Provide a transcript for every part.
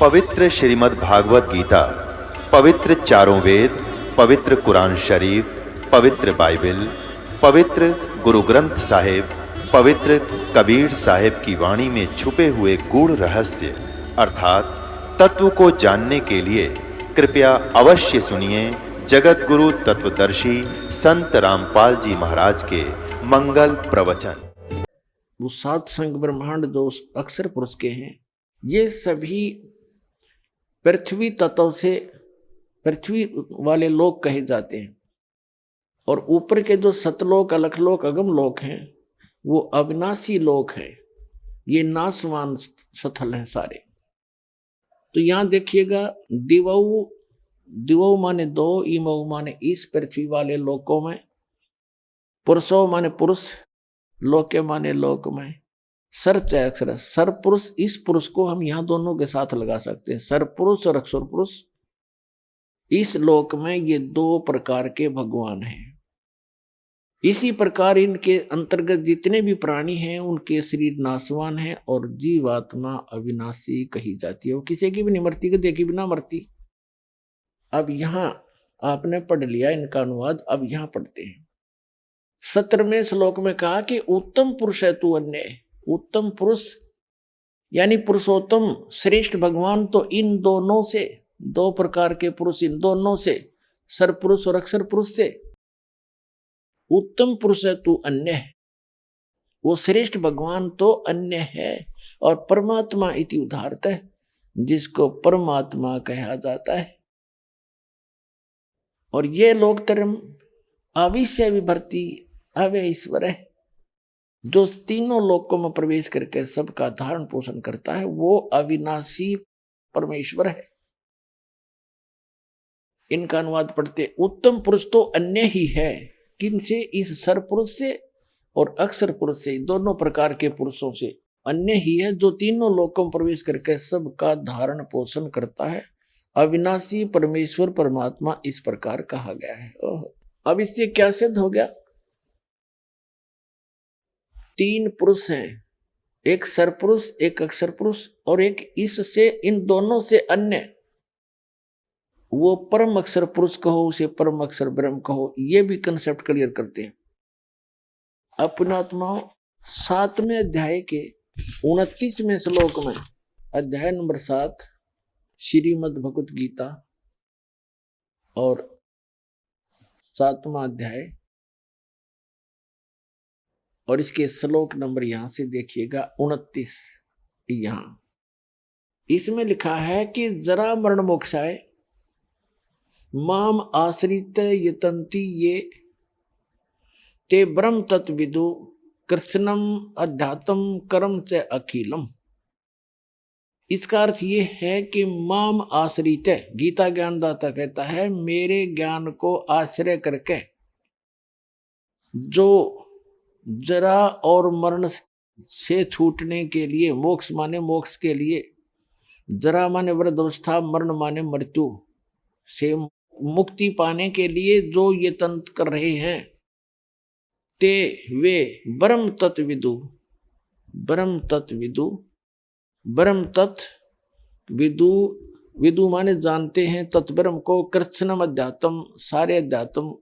पवित्र श्रीमद् भागवत गीता, पवित्र चारों वेद, पवित्र कुरान शरीफ, पवित्र बाइबल, पवित्र गुरु ग्रंथ साहिब, पवित्र कबीर साहिब की वाणी में छुपे हुए गूढ़ रहस्य अर्थात तत्व को जानने के लिए कृपया अवश्य सुनिए जगत गुरु तत्वदर्शी संत रामपाल जी महाराज के मंगल प्रवचन। वो सात संग ब्रह्मांड जो अक्षर पुरुष के हैं, ये सभी पृथ्वी तत्व से पृथ्वी वाले लोक कहे जाते हैं। और ऊपर के जो सतलोक, अलखलोक, अगम लोक हैं, वो अविनाशी लोक है। ये नासवान स्थल हैं सारे। तो यहां देखिएगा, दिवऊ दिवऊ माने दो, इमऊ माने इस पृथ्वी वाले लोकों में, पुरुषों माने पुरुष, लोके माने लोक में, सर चाहे अक्षर, सर पुरुष, इस पुरुष को हम यहां दोनों के साथ लगा सकते हैं। सर पुरुष और अक्षर पुरुष, इस लोक में ये दो प्रकार के भगवान हैं। इसी प्रकार इनके अंतर्गत जितने भी प्राणी हैं उनके शरीर नासवान हैं और जीवात्मा अविनाशी कही जाती है। वो किसी की भी नहीं मरती, के देखी भी ना मरती। अब यहां आपने पढ़ लिया इनका अनुवाद, अब यहां पढ़ते हैं। 17वें श्लोक में कहा कि उत्तम पुरुष है तू अन्य। उत्तम पुरुष यानी पुरुषोत्तम श्रेष्ठ भगवान तो इन दोनों से, दो प्रकार के पुरुष, इन दोनों से, सर पुरुष और अक्षर पुरुष से उत्तम पुरुष है तू अन्य है। वो श्रेष्ठ भगवान तो अन्य है। और परमात्मा इति उदाहरत है, जिसको परमात्मा कहा जाता है। और ये लोक धर्म अविश्य विभर्ति अव्यय ईश्वर है, जो तीनों लोकों में प्रवेश करके सबका धारण पोषण करता है, वो अविनाशी परमेश्वर है। इनका अनुवाद पढ़ते, उत्तम पुरुष तो अन्य ही है। किनसे? इस सर पुरुष से और अक्षर पुरुष से, दोनों प्रकार के पुरुषों से अन्य ही है, जो तीनों लोकों में प्रवेश करके सबका धारण पोषण करता है। अविनाशी परमेश्वर परमात्मा इस प्रकार कहा गया है। अब इससे क्या सिद्ध हो गया? तीन पुरुष हैं, एक सर पुरुष, एक अक्षर पुरुष और एक इससे, इन दोनों से अन्य। वो परम अक्षर पुरुष कहो, उसे परम अक्षर ब्रह्म कहो, ये भी कंसेप्ट क्लियर करते हैं। अपनात्मा 7वें अध्याय के 29वें श्लोक में, अध्याय नंबर 7 श्रीमद् भगवत गीता और 7वां अध्याय, और इसके श्लोक नंबर यहां से देखिएगा 29। यहां इसमें लिखा है कि जरा मरण मोक्षाय माम आश्रित यतंती ये ते ब्रह्म तत्विदु कृष्णम अध्यात्म कर्म च अखिलम। इसका अर्थ ये है कि माम आश्रित, गीता ज्ञानदाता कहता है, मेरे ज्ञान को आश्रय करके जो जरा और मरण से छूटने के लिए, मोक्ष माने मोक्ष के लिए, जरा माने वृद्धावस्था, मरण माने मृत्यु से मुक्ति पाने के लिए जो ये तंत्र कर रहे हैं, ते वे ब्रह्म तत्विदु, ब्रह्म तत्विदु, ब्रह्म तत्व विदु, विदु माने जानते हैं, तत्ब्रह्म को, कृष्णम अध्यात्म, सारे अध्यात्म,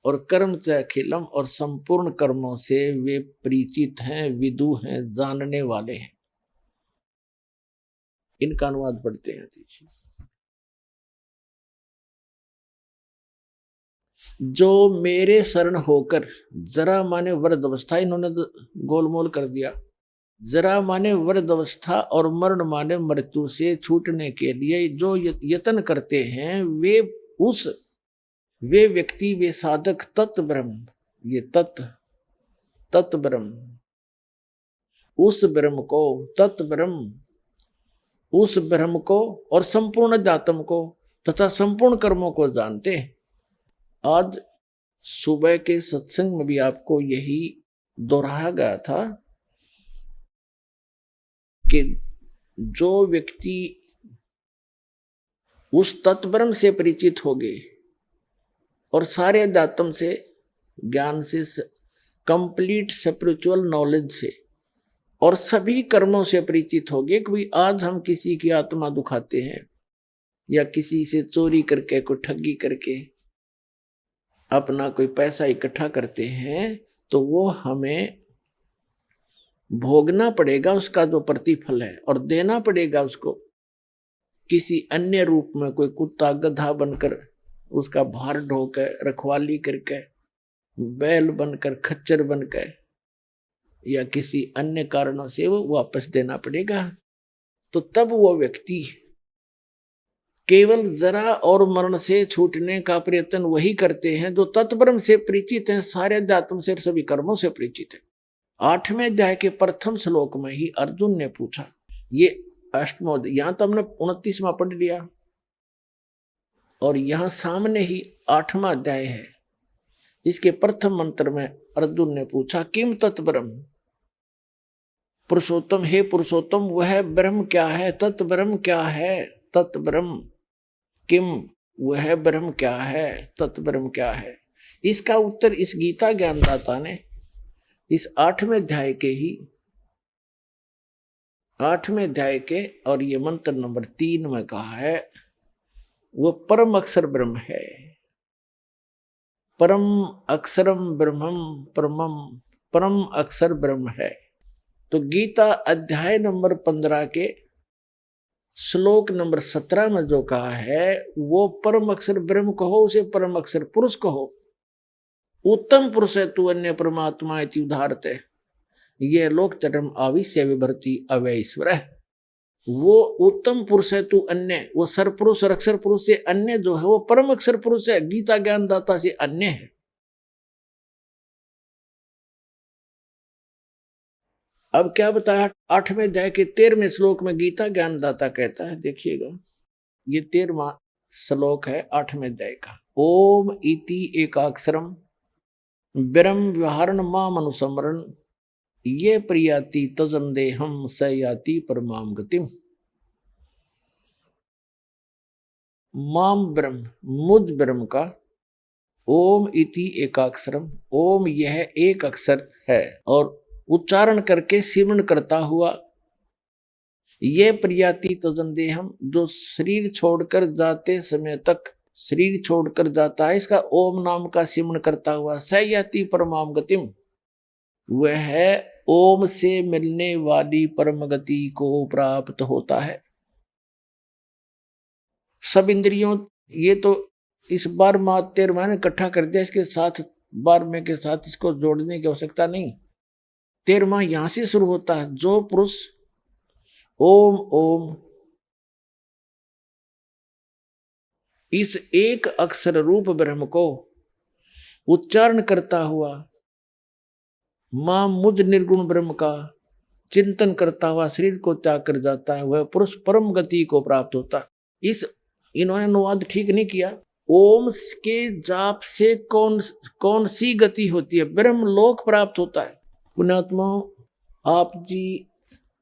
और कर्म च अखिलम, और संपूर्ण कर्मों से वे परिचित हैं, विदु हैं, जानने वाले हैं। इनका अनुवाद पढ़ते हैं। जो मेरे शरण होकर, जरा माने वृद्ध अवस्था, इन्होंने गोलमोल कर दिया। जरा माने वृद्ध अवस्था और मरण माने मृत्यु से छूटने के लिए जो यत्न करते हैं, वे व्यक्ति, वे साधक तत्व ब्रह्म, ये तत्व ब्रह्म, उस ब्रह्म को, तत्व ब्रह्म, उस ब्रह्म को और संपूर्ण अध्यात्म को तथा संपूर्ण कर्मों को जानते हैं। आज सुबह के सत्संग में भी आपको यही दोहराया गया था कि जो व्यक्ति उस तत्व ब्रह्म से परिचित हो गए और सारे अध्यात्म से, ज्ञान से, कंप्लीट स्पिरिचुअल नॉलेज से और सभी कर्मों से परिचित हो गए कि भाई आज हम किसी की आत्मा दुखाते हैं या किसी से चोरी करके कोई ठगी करके अपना कोई पैसा इकट्ठा करते हैं तो वो हमें भोगना पड़ेगा, उसका जो प्रतिफल है, और देना पड़ेगा उसको किसी अन्य रूप में, कोई कुत्ता गधा बनकर उसका भार ढोकर रखवाली करके, बैल बनकर, खच्चर बनकर, या किसी अन्य कारणों से वो वापस देना पड़ेगा। तो तब वो व्यक्ति केवल जरा और मरण से छूटने का प्रयत्न वही करते हैं जो तत्ब्रह्म से परिचित हैं, सारे अध्यात्म से, सभी कर्मों से परिचित है। 8वें अध्याय के प्रथम श्लोक में ही अर्जुन ने पूछा, ये अष्टमो, यहां तो हमने 29वां पढ़ लिया और यहां सामने ही 8वां अध्याय है। इसके प्रथम मंत्र में अर्जुन ने पूछा, किम तत्ब्रह्म, पुरुषोत्तम, हे पुरुषोत्तम वह ब्रह्म क्या है, तत्ब्रह्म क्या है, तत्ब्रह्म किम, वह ब्रह्म क्या है, तत्ब्रह्म क्या है। इसका उत्तर इस गीता ज्ञानदाता ने इस 8वें अध्याय के ही 8वें अध्याय के और ये मंत्र नंबर 3 में कहा है। वो परम अक्षर ब्रह्म है, परम अक्षरम ब्रह्मम परमम, परम अक्षर ब्रह्म है। तो गीता अध्याय नंबर 15 के श्लोक नंबर 17 में जो कहा है वो परम अक्षर ब्रह्म कहो, उसे परम अक्षर पुरुष कहो। उत्तम पुरुष है तू अन्य परमात्मा इति उदाहरते, यह लोक चरम आविश्य विभर्ति अवैश्वर है। वो उत्तम पुरुष है तू अन्य, वो सरपुरुष और अक्षर पुरुष से अन्य जो है वो परम अक्षर पुरुष है, गीता ज्ञानदाता से अन्य है। अब क्या बताया 8वें अध्याय के 13वें श्लोक में गीता ज्ञानदाता कहता है, देखिएगा ये 13वां श्लोक है 8वें अध्याय का। ओम इति एकाक्षरम ब्रह्म व्यवहारण माम अनुसमरण ये प्रियाति तजंदेहम स याति परमाम गतिम। माम ब्रह्म, मुझ ब्रह्म का, ओम इति एकाक्षरम, ओम यह एक अक्षर है और उच्चारण करके सिमरण करता हुआ, ये प्रियाति तजंदेहम जो शरीर छोड़कर जाते समय तक शरीर छोड़कर जाता है, इसका ओम नाम का सिमरण करता हुआ, सयाति परमाम गतिम, वह है ओम से मिलने वाली परम गति को प्राप्त होता है। सब इंद्रियों, ये तो इस 12वां ने इकट्ठा कर दिया, इसके साथ 12वें के साथ इसको जोड़ने की आवश्यकता नहीं। 13वां यहां से शुरू होता है। जो पुरुष ओम ओम इस एक अक्षर रूप ब्रह्म को उच्चारण करता हुआ, मां मुझ निर्गुण ब्रह्म का चिंतन करता हुआ शरीर को त्याग कर जाता है, वह पुरुष परम गति को प्राप्त होता है। इस इन्होंने अनुवाद ठीक नहीं किया। ओम के जाप से कौन सी गति होती है, ब्रह्म लोक प्राप्त होता है। पुण्यात्मा, आप जी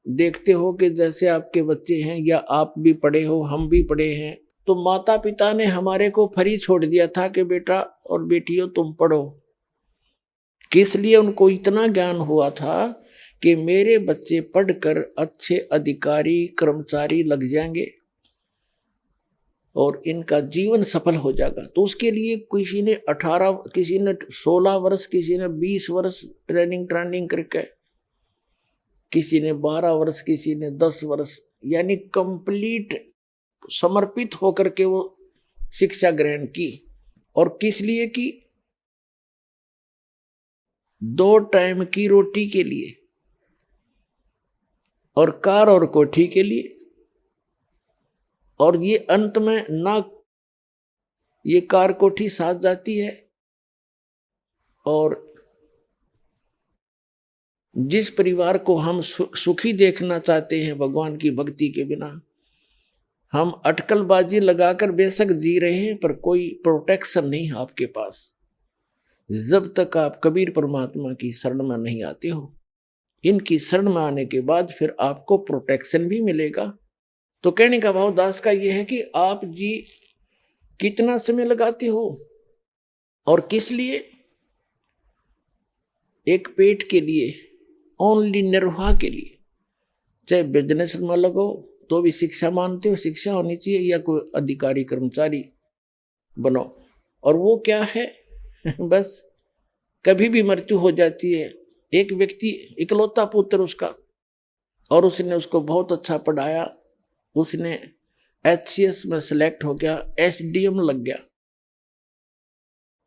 देखते हो कि जैसे आपके बच्चे हैं या आप भी पढ़े हो, हम भी पढ़े हैं, तो माता पिता ने हमारे को फ्री छोड़ दिया था कि बेटा और बेटियों तुम पढ़ो। किस लिए? उनको इतना ज्ञान हुआ था कि मेरे बच्चे पढ़कर अच्छे अधिकारी कर्मचारी लग जाएंगे और इनका जीवन सफल हो जाएगा। तो उसके लिए किसी ने 18, किसी ने 16 वर्ष, किसी ने 20 वर्ष ट्रेनिंग करके, किसी ने 12 वर्ष, किसी ने 10 वर्ष, यानी कंप्लीट समर्पित होकर के वो शिक्षा ग्रहण की। और किस लिए की? 2 टाइम की रोटी के लिए और कार और कोठी के लिए। और ये अंत में ना ये कार कोठी साथ जाती है, और जिस परिवार को हम सुखी देखना चाहते हैं भगवान की भक्ति के बिना, हम अटकलबाजी लगाकर बेशक जी रहे हैं पर कोई प्रोटेक्शन नहीं आपके पास। जब तक आप कबीर परमात्मा की शरण में नहीं आते हो, इनकी शरण में आने के बाद फिर आपको प्रोटेक्शन भी मिलेगा। तो कहने का भाव दास का यह है कि आप जी कितना समय लगाते हो और किस लिए? एक पेट के लिए, ओनली निर्वाह के लिए। चाहे बिजनेस में लगो तो भी शिक्षा मानते हो, शिक्षा होनी चाहिए, या कोई अधिकारी कर्मचारी बनो। और वो क्या है बस कभी भी मृत्यु हो जाती है। एक व्यक्ति इकलौता पुत्र उसका, और उसने उसको बहुत अच्छा पढ़ाया, उसने HCS में सिलेक्ट हो गया, SDM लग गया,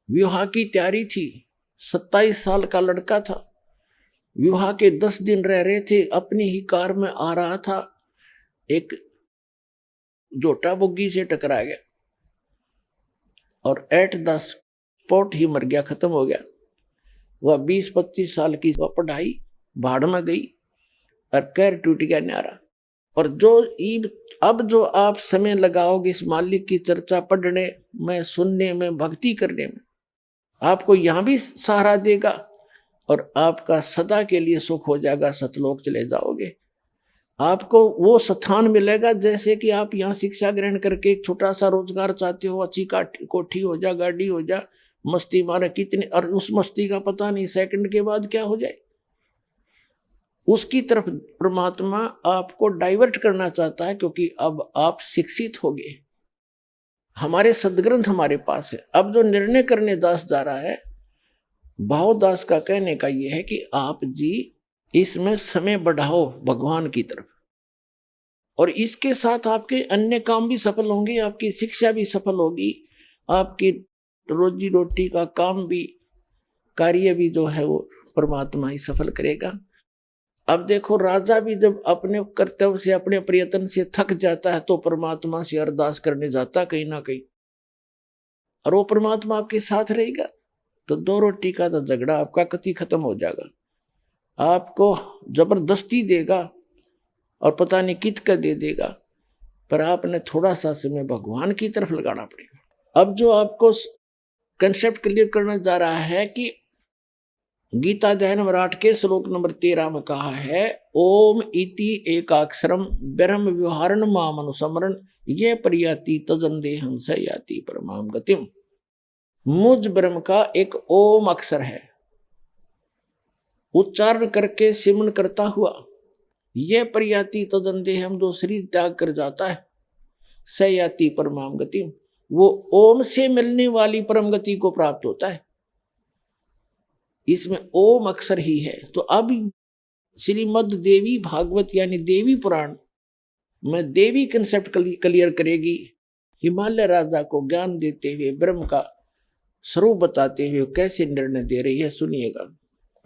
विवाह की तैयारी थी, 27 साल का लड़का था, विवाह के 10 दिन रह रहे थे, अपनी ही कार में आ रहा था, एक जोटा बुग्गी से टकरा गया और एट द स्पॉट ही मर गया, खत्म हो गया। वह 20-25 साल की वह पढ़ाई भाड़ में गई और कैर टूट गया न्यारा। और अब जो आप समय लगाओगे इस मालिक की चर्चा पढ़ने में, सुनने में, भक्ति करने में, आपको यहां भी सहारा देगा और आपका सदा के लिए सुख हो जाएगा, सतलोक चले जाओगे। आपको वो स्थान मिलेगा जैसे कि आप यहाँ शिक्षा ग्रहण करके एक छोटा सा रोजगार चाहते हो, अच्छी कोठी हो जा, गाड़ी हो जा, मस्ती मारे कितनी, और उस मस्ती का पता नहीं सेकंड के बाद क्या हो जाए। उसकी तरफ परमात्मा आपको डाइवर्ट करना चाहता है, क्योंकि अब आप शिक्षित हो गए। हमारे सदग्रंथ हमारे पास है। अब जो निर्णय करने दास जा रहा है, भावदास का कहने का यह है कि आप जी इसमें समय बढ़ाओ भगवान की तरफ, और इसके साथ आपके अन्य काम भी सफल होंगे, आपकी शिक्षा भी सफल होगी, आपकी रोजी रोटी का काम भी, कार्य भी जो है वो परमात्मा ही सफल करेगा। अब देखो, राजा भी जब अपने कर्तव्य से, अपने प्रयत्न से थक जाता है तो परमात्मा से अरदास करने जाता कहीं ना कहीं, और वो परमात्मा आपके साथ रहेगा तो 2 रोटी का तो झगड़ा आपका कति खत्म हो जाएगा। आपको जबरदस्ती देगा और पता नहीं कित का दे देगा, पर आपने थोड़ा सा समय भगवान की तरफ लगाना पड़ेगा। अब जो आपको कंसेप्ट क्लियर करना जा रहा है कि गीता अध्याय नंबर 8 के श्लोक नंबर 13 में कहा है, ओम इति एकाक्षरम ब्रह्म व्यवहारण माम अनुसमरण ये परियाति तजन देहं स याति परमाम गतिम। मुझ ब्रह्म का एक ओम अक्षर है, उच्चारण करके सिमरण करता हुआ ये परियाति तजन देहम, जो शरीर त्याग कर जाता है, स याति परमाम गतिम, वो ओम से मिलने वाली परम गति को प्राप्त होता है। इसमें ओम अक्षर ही है। तो अब श्रीमद् देवी भागवत यानी देवी पुराण में देवी कंसेप्ट क्लियर करेगी, हिमालय राजा को ज्ञान देते हुए, ब्रह्म का स्वरूप बताते हुए कैसे निर्णय दे रही है। सुनिएगा,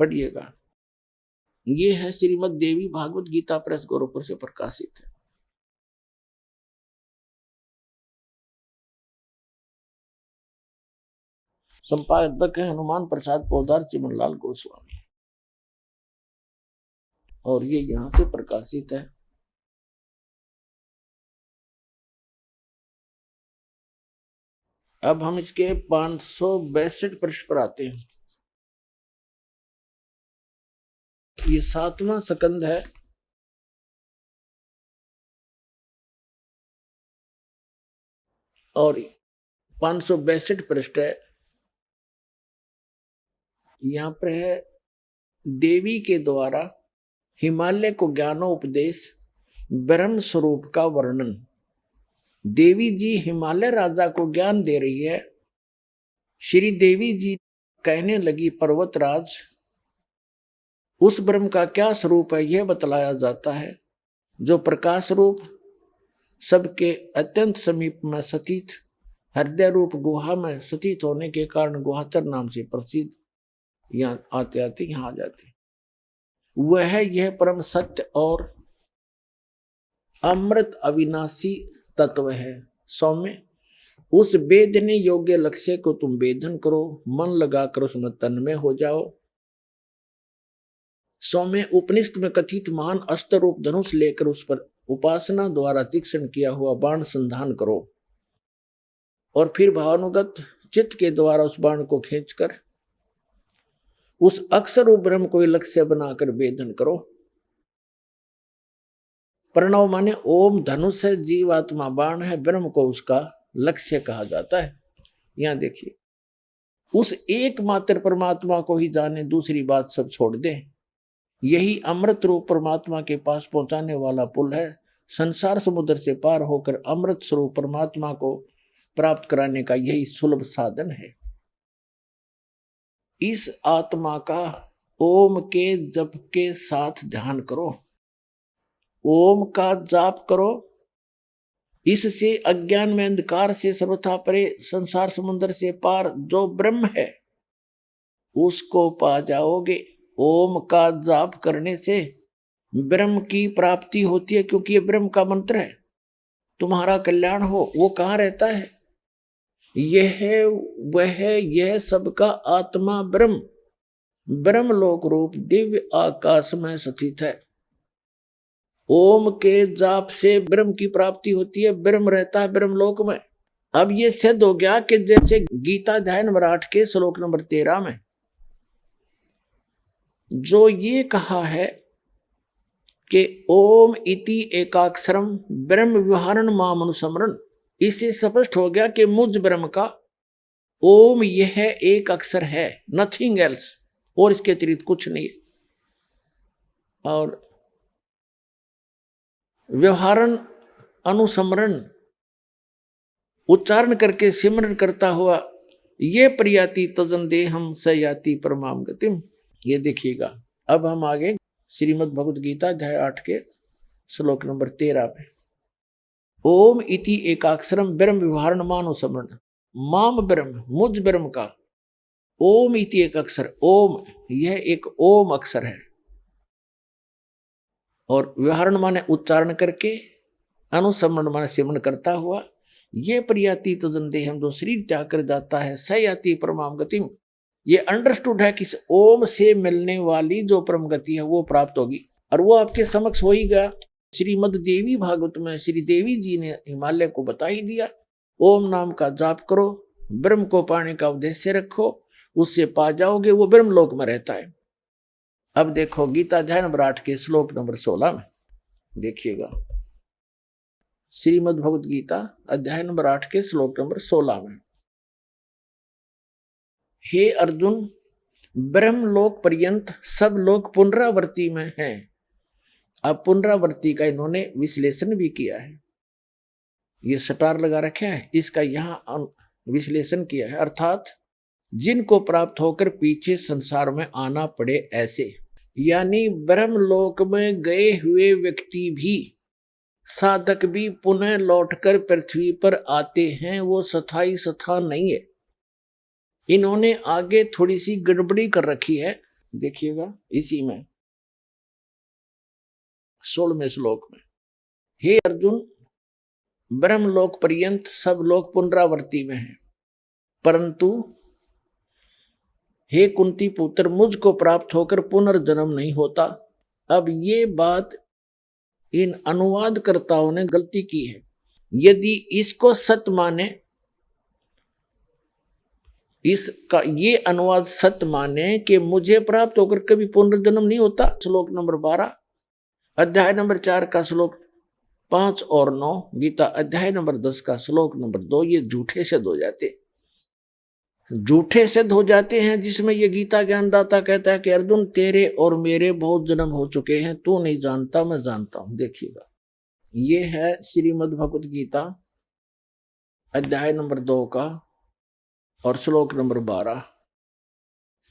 पढ़िएगा। ये है श्रीमद् देवी भागवत गीता प्रेस गोरखपुर से प्रकाशित है। संपादक है हनुमान प्रसाद पोदार चिमनलाल गोस्वामी, और ये यहां से प्रकाशित है। अब हम इसके 562 पृष्ठ पर आते हैं। ये 7वां स्कंद है। और 562 पृष्ठ है। यहां पर है देवी के द्वारा हिमालय को ज्ञानोपदेश, ब्रह्म स्वरूप का वर्णन। देवी जी हिमालय राजा को ज्ञान दे रही है। श्री देवी जी कहने लगी, पर्वतराज, उस ब्रह्म का क्या स्वरूप है यह बतलाया जाता है, जो प्रकाश रूप, सबके अत्यंत समीप में स्थित, हृदय रूप गुहा में स्थित होने के कारण गुहातर नाम से प्रसिद्ध। यहाँ आते आते यहाँ आ जाते, वह यह परम सत्य और अमृत अविनाशी तत्व है। सौम्य, उस वेदने योग्य लक्ष्य को तुम वेदन करो, मन लगाकर उसमें तन्मय हो जाओ। सौम्य, उपनिषद में कथित महान अस्त्र रूप धनुष लेकर उस पर उपासना द्वारा तीक्ष्ण किया हुआ बाण संधान करो, और फिर भावानुगत चित्त के द्वारा उस बाण को खींचकर उस अक्षर रूप ब्रह्म को लक्ष्य बनाकर वेदन करो। प्रणव माने ओम धनुष है, जीवात्मा बाण है, ब्रह्म को उसका लक्ष्य कहा जाता है। यहां देखिए, उस एकमात्र परमात्मा को ही जाने, दूसरी बात सब छोड़ दे। यही अमृत रूप परमात्मा के पास पहुंचाने वाला पुल है। संसार समुद्र से पार होकर अमृत स्वरूप परमात्मा को प्राप्त कराने का यही सुलभ साधन है। इस आत्मा का ओम के जप के साथ ध्यान करो, ओम का जाप करो। इससे अज्ञान में अंधकार से सर्वथा परे संसार समुद्र से पार जो ब्रह्म है उसको पा जाओगे। ओम का जाप करने से ब्रह्म की प्राप्ति होती है, क्योंकि ये ब्रह्म का मंत्र है। तुम्हारा कल्याण हो, वो कहाँ रहता है? यह वह यह सबका आत्मा ब्रह्म ब्रह्मलोक रूप दिव्य आकाश में स्थित है। ओम के जाप से ब्रह्म की प्राप्ति होती है, ब्रह्म रहता है ब्रह्मलोक में। अब ये सिद्ध हो गया कि जैसे गीता अध्याय नंबर 8 के श्लोक नंबर 13 में जो ये कहा है कि ओम इति एकाक्षरम ब्रह्म विहारण माम अनुस्मरण, इससे स्पष्ट हो गया कि मुझ ब्रह्म का ओम यह एक अक्षर है, नथिंग एल्स, और इसके अतिरिक्त कुछ नहीं है। और व्यवहारण अनुस्मरण उच्चारण करके सिमरन करता हुआ ये प्रियाति तजन दे हम सयाति परमाम गतिम। ये देखिएगा। अब हम आगे श्रीमद् भगवद गीता अध्याय 8 के श्लोक नंबर 13 में ओम इति एकाक्षरम ब्रह्म व्यवहारण मानुस्मरण माम ब्रह्म मुझ ब्रह्म का ओम इति एक अक्षर, ओम यह एक ओम अक्षर है। और व्यवहारण माने उच्चारण करके, अनुस्मरण माने सिमरन करता हुआ, ये प्रियाति तजन दे हम जो शरीर त्याग कर जाता है सयाति परमाम गतिम। ये अंडरस्टूड है कि ओम से मिलने वाली जो परम गति है वो प्राप्त होगी, और वो आपके समक्ष हो ही गया। श्रीमद् देवी भागवत में श्री देवी जी ने हिमालय को बता ही दिया। ओम नाम का जाप करो, ब्रह्म को पाने का उद्देश्य रखो, उससे पा जाओगे, वो ब्रह्मलोक में रहता है। अब देखो गीता अध्याय नंबर 8 के श्लोक नंबर 16 में देखिएगा। श्रीमद् भगवद गीता अध्याय नंबर 8 के श्लोक नंबर 16 में हे अर्जुन, ब्रह्मलोक पर्यंत सब लोग पुनरावृत्ति में हैं। अब पुनरावृत्ति का इन्होंने विश्लेषण भी किया है, ये स्टार लगा रखा है, इसका यहाँ विश्लेषण किया है। अर्थात जिनको प्राप्त होकर पीछे संसार में आना पड़े ऐसे, यानी ब्रह्मलोक में गए हुए व्यक्ति भी, साधक भी पुनः लौटकर पृथ्वी पर आते हैं, वो स्थायी स्थान नहीं है। इन्होंने आगे थोड़ी सी गड़बड़ी कर रखी है, देखिएगा इसी में 16वें श्लोक में। हे अर्जुन, ब्रह्मलोक पर्यंत सब लोग पुनरावृत्ति में हैं, परंतु हे कुंती पुत्र, मुझको प्राप्त होकर पुनर्जन्म नहीं होता। अब ये बात इन अनुवादकर्ताओं ने गलती की है। यदि इसको सत्य माने, इसका ये अनुवाद सत्य माने कि मुझे प्राप्त होकर कभी पुनर्जन्म नहीं होता, श्लोक नंबर 12 अध्याय नंबर 4 का श्लोक 5 और 9, गीता अध्याय नंबर 10 का श्लोक नंबर 2, ये झूठे सिद्ध हो जाते, झूठे सिद्ध हो जाते हैं। जिसमें ये गीता ज्ञानदाता कहता है कि अर्जुन तेरे और मेरे बहुत जन्म हो चुके हैं, तू नहीं जानता, मैं जानता हूं। देखिएगा, ये है श्रीमद् भगवद गीता अध्याय नंबर 2 का और श्लोक नंबर 12।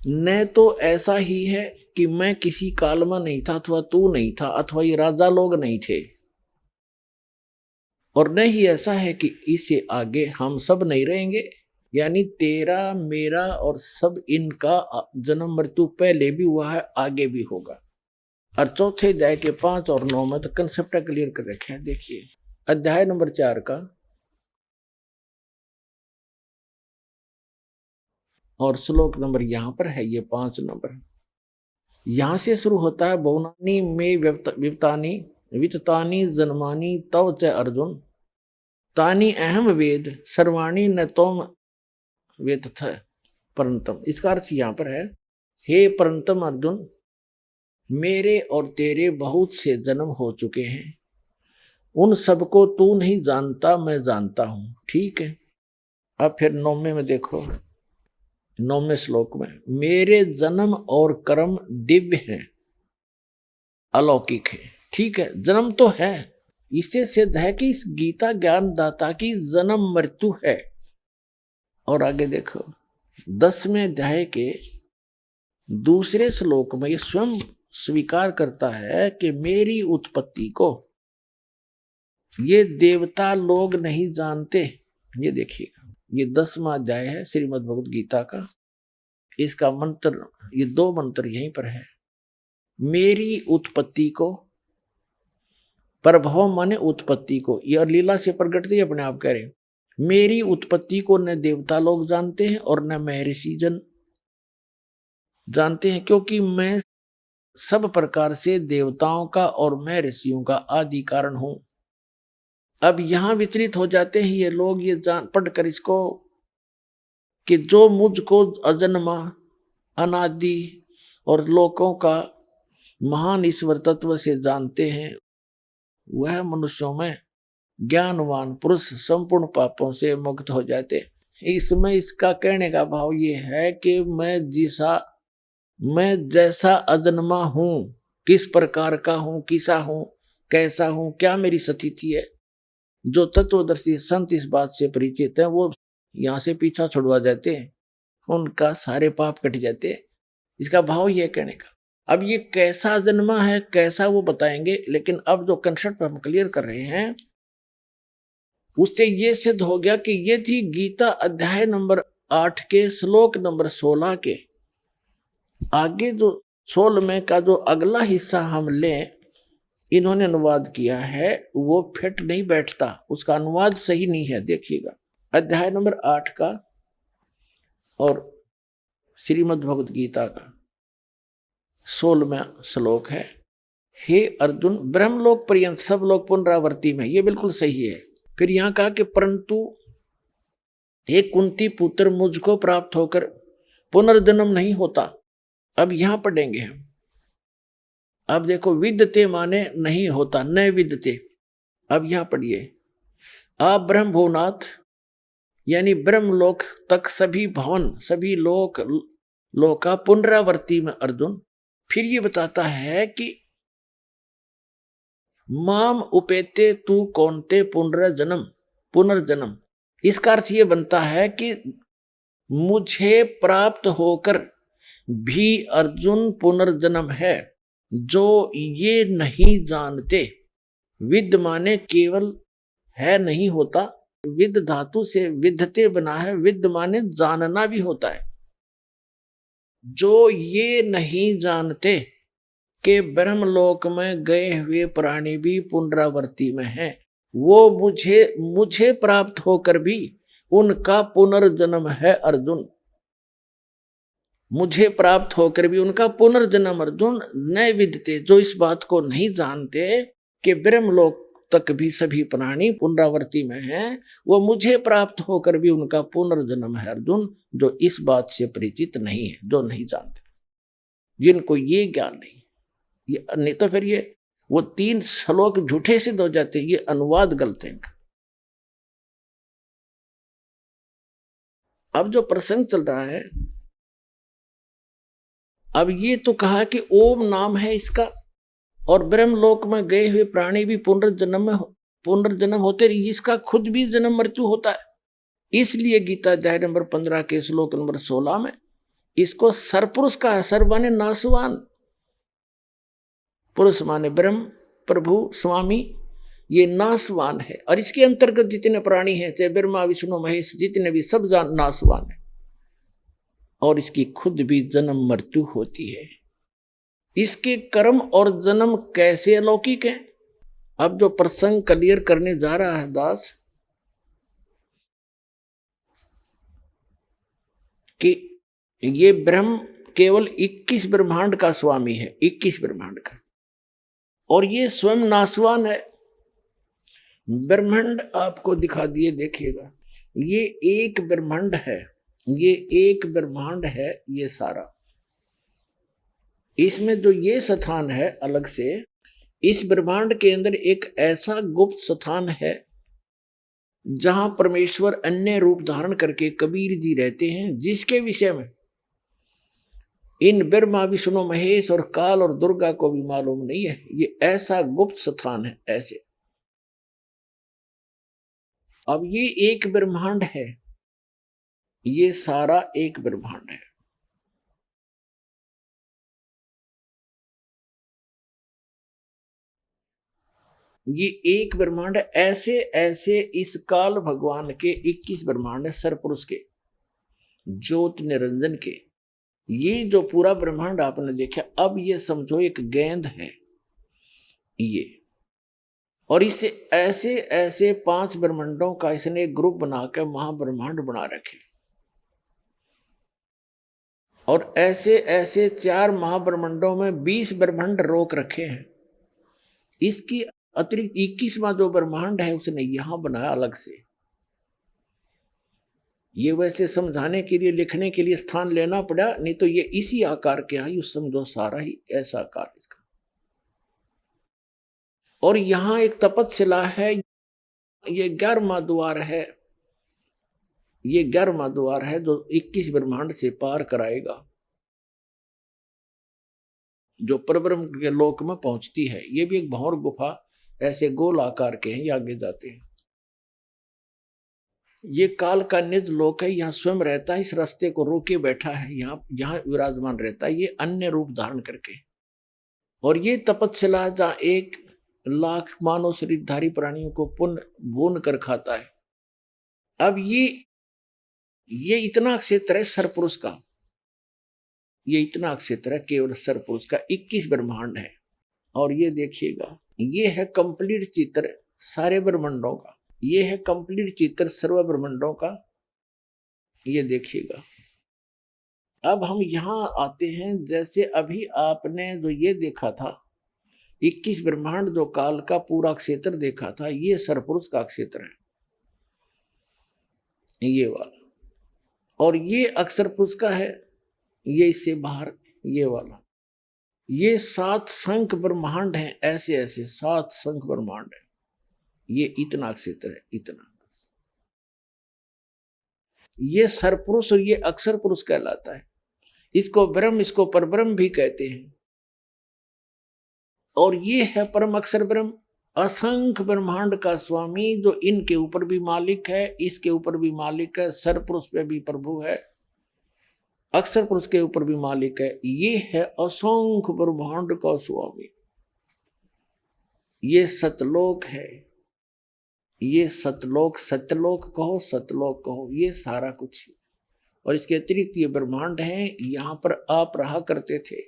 न तो ऐसा ही है कि मैं किसी काल में नहीं था, अथवा तू नहीं था, अथवा ये राजा लोग नहीं थे, और न ही ऐसा है कि इससे आगे हम सब नहीं रहेंगे, यानी तेरा मेरा और सब इनका जन्म मृत्यु पहले भी हुआ है, आगे भी होगा। और चौथे अध्याय के 5 और 9 में तो कंसेप्ट क्लियर कर रखे हैं। देखिए अध्याय नंबर 4 का और श्लोक नंबर यहाँ पर है, ये 5 नंबर, यहां से शुरू होता है। बहुनानी में विवतानी विततानी जन्मानी तव च अर्जुन तानी अहम वेद सर्वाणी न तोम वेद था परंतम। इसका अर्थ यहाँ पर है, हे परंतम अर्जुन, मेरे और तेरे बहुत से जन्म हो चुके हैं, उन सबको तू नहीं जानता, मैं जानता हूं। ठीक है। अब फिर 9वें में देखो, 9वें श्लोक में, मेरे जन्म और कर्म दिव्य हैं, अलौकिक है। ठीक है, जन्म तो है, इससे सिद्ध है कि इस गीता ज्ञानदाता की जन्म मृत्यु है। और आगे देखो 10वें अध्याय के दूसरे श्लोक में ये स्वयं स्वीकार करता है कि मेरी उत्पत्ति को ये देवता लोग नहीं जानते। ये देखिएगा, ये 10वां अध्याय है श्रीमद् भगवद गीता का। इसका मंत्र, ये 2 मंत्र यहीं पर है। मेरी उत्पत्ति को, प्रभव माने उत्पत्ति को, यह लीला से प्रकट थी अपने आप कह रहे, मेरी उत्पत्ति को न देवता लोग जानते हैं और न महर्षि जन जानते हैं, क्योंकि मैं सब प्रकार से देवताओं का और महर्षियों का आदि कारण हूं। अब यहां विचलित हो जाते हैं ये लोग, ये जान पढ़कर इसको कि जो मुझको अजन्मा अनादि और लोकों का महान ईश्वर तत्व से जानते हैं, वह मनुष्यों में ज्ञानवान पुरुष संपूर्ण पापों से मुक्त हो जाते। इसमें इसका कहने का भाव ये है कि मैं जैसा अजन्मा हूं, किस प्रकार का हूं, किसा हूं, कैसा हूं, क्या मेरी स्थिति है, जो तत्वदर्शी संत इस बात से परिचित हैं वो यहां से पीछा छुड़वा जाते हैं, उनका सारे पाप कट जाते हैं। इसका भाव यह कहने का। अब ये कैसा जन्मा है, कैसा, वो बताएंगे, लेकिन अब जो कंसेप्ट हम क्लियर कर रहे हैं उससे ये सिद्ध हो गया कि ये थी गीता अध्याय नंबर 8 के श्लोक नंबर 16 के आगे जो 16 का जो अगला हिस्सा हम लें, इन्होंने अनुवाद किया है, वो फिट नहीं बैठता, उसका अनुवाद सही नहीं है। देखिएगा अध्याय नंबर 8 का और श्रीमद् भगवद गीता का 16वां श्लोक है, हे अर्जुन ब्रह्मलोक पर्यंत सब लोग पुनरावर्ती में, ये बिल्कुल सही है। फिर यहां कहा कि परंतु एक कुंती पुत्र मुझको प्राप्त होकर पुनर्जन्म नहीं होता। अब यहां पढ़ेंगे हम। अब देखो विद्यते माने नहीं होता, न विद्यते। अब यहां पढ़िए, आप ब्रह्म भुवनाथ यानी ब्रह्मलोक तक सभी भवन, सभी लोका पुनरावर्ती में अर्जुन। फिर ये बताता है कि माम उपेते तू कौनते पुनर्जन्म। इसका अर्थ ये बनता है कि मुझे प्राप्त होकर भी अर्जुन पुनर्जन्म है, जो ये नहीं जानते। विद माने केवल है, नहीं होता, विद धातु से विद्यते बना है, विद माने जानना भी होता है। जो ये नहीं जानते कि ब्रह्मलोक में गए हुए प्राणी भी पुनरावर्ती में हैं, वो मुझे प्राप्त होकर भी उनका पुनर्जन्म है अर्जुन। मुझे प्राप्त होकर भी उनका पुनर्जन्म अर्जुन न विदते, जो इस बात को नहीं जानते कि ब्रह्मलोक तक भी सभी प्राणी पुनरावर्ती में हैं, वो मुझे प्राप्त होकर भी उनका पुनर्जन्म है अर्जुन, जो इस बात से परिचित नहीं है, जो नहीं जानते, जिनको ये ज्ञान नहीं। ये नहीं तो फिर ये वो 3 श्लोक झूठे सिद्ध हो जाते, ये अनुवाद गलत है इनका। अब जो प्रसंग चल रहा है, अब ये तो कहा कि ओम नाम है इसका, और ब्रह्मलोक में गए हुए प्राणी भी पुनर्जन्म होते रही, इसका खुद भी जन्म मृत्यु होता है। इसलिए गीता अध्याय नंबर 15 के श्लोक नंबर 16 में इसको सरपुरुष का, सर माने नासवान, पुरुष माने ब्रह्म प्रभु स्वामी, ये नासवान है। और इसके अंतर्गत जितने प्राणी हैं, चाहे ब्रह्मा विष्णु महेश, जितने भी सब नासवान है, और इसकी खुद भी जन्म मृत्यु होती है। इसके कर्म और जन्म कैसे अलौकिक है। अब जो प्रसंग क्लियर करने जा रहा है दास, कि ये ब्रह्म केवल 21 ब्रह्मांड का स्वामी है, 21 ब्रह्मांड का, और ये स्वयं नासवान है। ब्रह्मांड आपको दिखा दिए, देखिएगा, ये एक ब्रह्मांड है, ये एक ब्रह्मांड है, ये सारा। इसमें जो ये स्थान है अलग से, इस ब्रह्मांड के अंदर एक ऐसा गुप्त स्थान है जहां परमेश्वर अन्य रूप धारण करके कबीर जी रहते हैं, जिसके विषय में इन ब्रह्मा विष्णु महेश और काल और दुर्गा को भी मालूम नहीं है। ये ऐसा गुप्त स्थान है ऐसे। अब ये एक ब्रह्मांड है, ये सारा एक ब्रह्मांड है। ये एक ब्रह्मांड है। ऐसे ऐसे इस काल भगवान के 21 ब्रह्मांड है, सरपुरुष के, ज्योत निरंजन के। ये जो पूरा ब्रह्मांड आपने देखा, अब ये समझो एक गेंद है ये, और इसे ऐसे ऐसे 5 ब्रह्मांडों का इसने एक ग्रुप बनाकर महाब्रह्मांड बना रखे, और ऐसे ऐसे 4 महाब्रह्मांडों में 20 ब्रह्मांड रोक रखे हैं। इसकी अतिरिक्त 21वां जो ब्रह्मांड है उसने यहां बनाया अलग से। ये वैसे समझाने के लिए, लिखने के लिए स्थान लेना पड़ा, नहीं तो ये इसी आकार के आयु समझो, सारा ही ऐसा आकार इसका। और यहां एक तपतशिला है, ये 11वां द्वार है, ये 11वां द्वार है जो 21 ब्रह्मांड से पार कराएगा, जो परब्रह्म के लोक में पहुंचती है। ये भी एक भंवर गुफा, ऐसे गोल आकार के हैं, ये आगे जाते हैं। ये काल का निज लोक है, यहाँ स्वयं रहता है, इस रास्ते को रोके बैठा है, यहाँ विराजमान रहता है, ये अन्य रूप धारण करके। और ये तपतशिला जहाँ 1 लाख मानव शरीरधारी प्राणियों को पुण्य भून कर खाता है। अब ये इतना क्षेत्र है सरपुरुष का, ये इतना क्षेत्र है केवल सरपुरुष का, 21 ब्रह्मांड है। और ये देखिएगा, ये है कंप्लीट चित्र सारे ब्रह्मांडों का, ये है कंप्लीट चित्र सर्व ब्रह्मांडों का, ये देखिएगा। अब हम यहां आते हैं, जैसे अभी आपने जो ये देखा था 21 ब्रह्मांड, जो काल का पूरा क्षेत्र देखा था, ये सरपुरुष का क्षेत्र है, ये वाला। और ये अक्षर पुरुष का है, ये इससे बाहर ये वाला। ये 7 शंख ब्रह्मांड हैं, ऐसे ऐसे 7 शंख ब्रह्मांड है। ये इतना क्षेत्र है, इतना। ये सरपुरुष और ये अक्षर पुरुष कहलाता है। इसको ब्रह्म, इसको परब्रह्म भी कहते हैं। और ये है परम अक्षर ब्रह्म, असंख्य ब्रह्मांड का स्वामी, जो इनके ऊपर भी मालिक है, इसके ऊपर भी मालिक है, सरपुरुष पे भी प्रभु है, अक्षर पुरुष के ऊपर भी मालिक है। ये है असंख्य ब्रह्मांड का स्वामी। ये सतलोक है, ये सतलोक, सत्यलोक कहो, सतलोक कहो, ये सारा कुछ। और इसके अतिरिक्त ये ब्रह्मांड हैं, यहाँ पर आप रहा करते थे।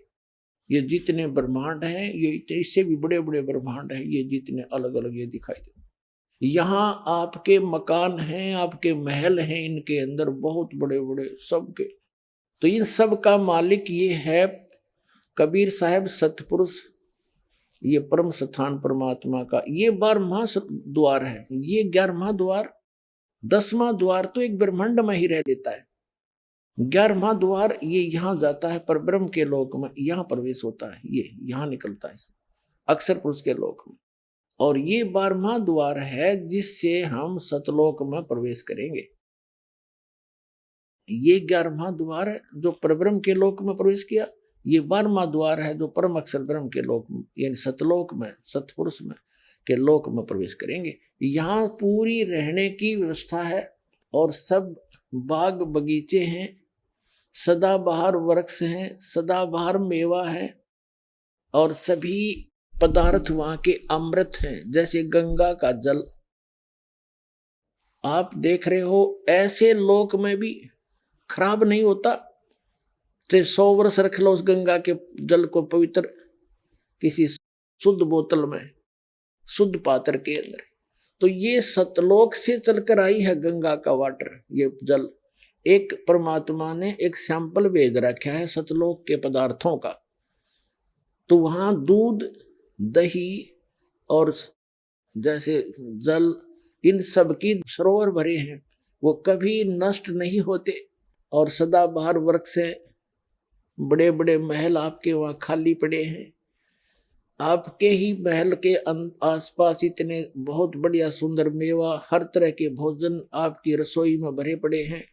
ये जितने ब्रह्मांड हैं, ये इससे भी बड़े बड़े ब्रह्मांड हैं, ये जितने अलग अलग ये दिखाई देते। यहाँ आपके मकान हैं, आपके महल हैं, इनके अंदर बहुत बड़े बड़े सबके। तो इन सब का मालिक ये है कबीर साहब सतपुरुष, ये परम स्थान परमात्मा का। ये 12वां द्वार है, ये 11वां द्वार, 10वां द्वार तो एक ब्रह्मांड में ही रह लेता है। 11वां द्वार ये यहाँ जाता है पर ब्रह्म के लोक में, यहाँ प्रवेश होता है, ये यहाँ निकलता है अक्षर पुरुष के लोक में। और ये 12वां द्वार है जिससे हम सतलोक में प्रवेश करेंगे। ये 11वां द्वार है जो परब्रह्म के लोक में प्रवेश किया। ये 12वां द्वार है जो परम अक्षर ब्रह्म के लोक में, यानी सतलोक में, सतपुरुष में के लोक में प्रवेश करेंगे। यहाँ पूरी रहने की व्यवस्था है, और सब बाग बगीचे हैं, सदाबहार वृक्ष हैं, सदाबहार मेवा है, और सभी पदार्थ वहाँ के अमृत हैं। जैसे गंगा का जल आप देख रहे हो, ऐसे लोक में भी खराब नहीं होता। तो 100 वर्ष रख लो उस गंगा के जल को पवित्र, किसी शुद्ध बोतल में, शुद्ध पात्र के अंदर। तो ये सतलोक से चलकर आई है गंगा का वाटर, ये जल। एक परमात्मा ने एक सैंपल भेज रखा है सतलोक के पदार्थों का। तो वहां दूध, दही और जैसे जल, इन सब की सरोवर भरे हैं, वो कभी नष्ट नहीं होते। और सदाबहार वृक्ष हैं, बड़े बड़े महल आपके वहाँ खाली पड़े हैं। आपके ही महल के आसपास इतने बहुत बढ़िया सुंदर मेवा, हर तरह के भोजन आपकी रसोई में भरे पड़े हैं।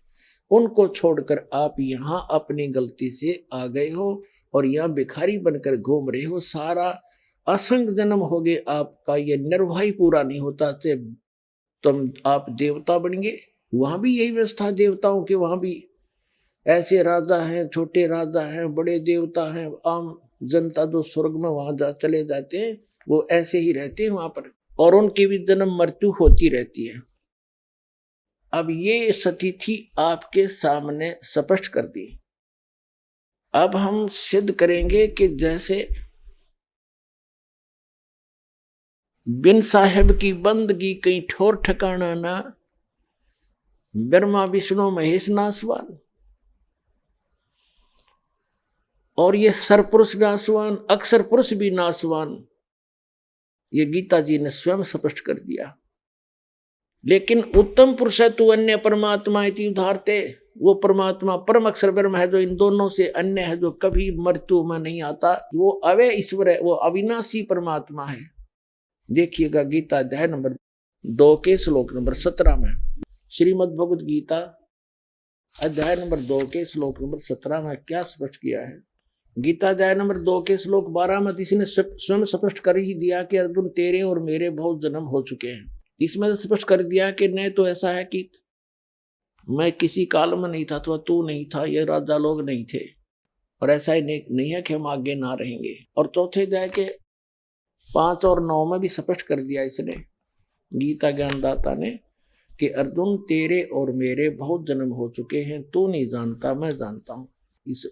उनको छोड़कर आप यहाँ अपनी गलती से आ गए हो और यहाँ भिखारी बनकर घूम रहे हो। सारा असंख्य जन्म हो गए आपका, ये निर्वाह ही पूरा नहीं होता थे, तुम आप देवता बन गए। वहां भी यही व्यवस्था देवताओं के, वहां भी ऐसे राजा हैं, छोटे राजा हैं, बड़े देवता हैं, आम जनता जो स्वर्ग में वहां चले जाते हैं वो ऐसे ही रहते हैं वहां पर, और उनकी भी जन्म मृत्यु होती रहती है। अब ये स्थिति आपके सामने स्पष्ट कर दी। अब हम सिद्ध करेंगे कि जैसे बिन साहेब की बंदगी कहीं ठोर ठिकाना ना, ब्रह्मा विष्णु महेश नासवान, और ये सरपुरुष नासवान, अक्षर पुरुष भी नासवान, ये गीता जी ने स्वयं स्पष्ट कर दिया। लेकिन उत्तम पुरुष है तू अन्य परमात्मा इति उदाहरते, वो परमात्मा परम अक्षर ब्रह्म है जो इन दोनों से अन्य है, जो कभी मृत्यु में नहीं आता, वो अव्यय ईश्वर है, वो अविनाशी परमात्मा है। देखिएगा गीता अध्याय नंबर 2 के श्लोक नंबर 17 में, श्रीमद् भगवत गीता अध्याय नंबर 2 के श्लोक नंबर 17 में क्या स्पष्ट किया है। गीता अध्याय नंबर 2 के श्लोक 12 में इसने स्वयं स्पष्ट कर ही दिया कि अर्जुन तेरे और मेरे बहुत जन्म हो चुके हैं। इसमें स्पष्ट कर दिया कि न तो ऐसा है कि मैं किसी काल में नहीं था तो तू नहीं था, ये राजा लोग नहीं थे, और ऐसा ही नहीं है कि हम आगे ना रहेंगे। और चौथे अध्याय के 5 और 9 में भी स्पष्ट कर दिया इसने, गीता ज्ञानदाता ने, कि अर्जुन तेरे और मेरे बहुत जन्म हो चुके हैं, तू नहीं जानता मैं जानता हूँ।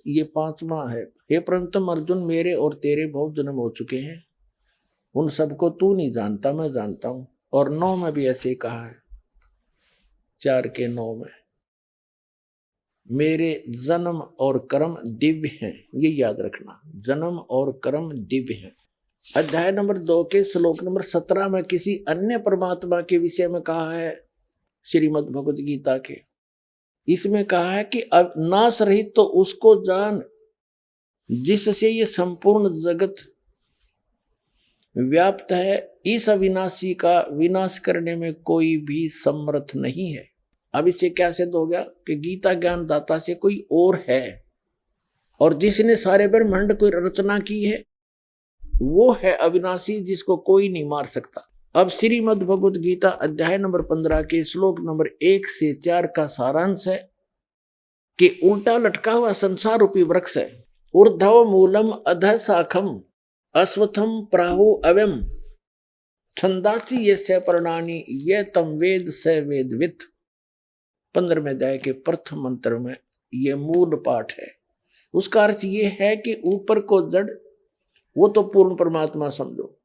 ये 5वां है, हे परंतम अर्जुन मेरे और तेरे बहुत जन्म हो चुके हैं, उन सबको तू नहीं जानता मैं जानता हूँ। और 9 में भी ऐसे ही कहा है, 4 के 9 में, मेरे जन्म और कर्म दिव्य हैं, ये याद रखना, जन्म और कर्म दिव्य हैं। अध्याय नंबर 2 के श्लोक नंबर 17 में किसी अन्य परमात्मा के विषय में कहा है, श्रीमद् भगवत गीता के, इसमें कहा है कि अब नाश रहित तो उसको जान जिससे ये संपूर्ण जगत व्याप्त है, इस अविनाशी का विनाश करने में कोई भी समर्थ नहीं है। अब इससे क्या सिद्ध हो गया कि गीता ज्ञान दाता से कोई और है, और जिसने सारे ब्रह्मांड को रचना की है वो है अविनाशी, जिसको कोई नहीं मार सकता। अब श्रीमद् भगवत गीता अध्याय नंबर 15 के श्लोक नंबर 1 से 4 का सारांश है कि उल्टा लटका हुआ संसार रूपी वृक्ष है, ऊर्ध्व मूलम अधः शाखम अश्वत्थम प्राहु अव्यम छंदासी यस्य पर्णानि ये तम वेद स वेदवित्। 15वें अध्याय के प्रथम मंत्र में ये मूल पाठ है। उसका अर्थ ये है कि ऊपर को जड़, वो तो पूर्ण परमात्मा समझो,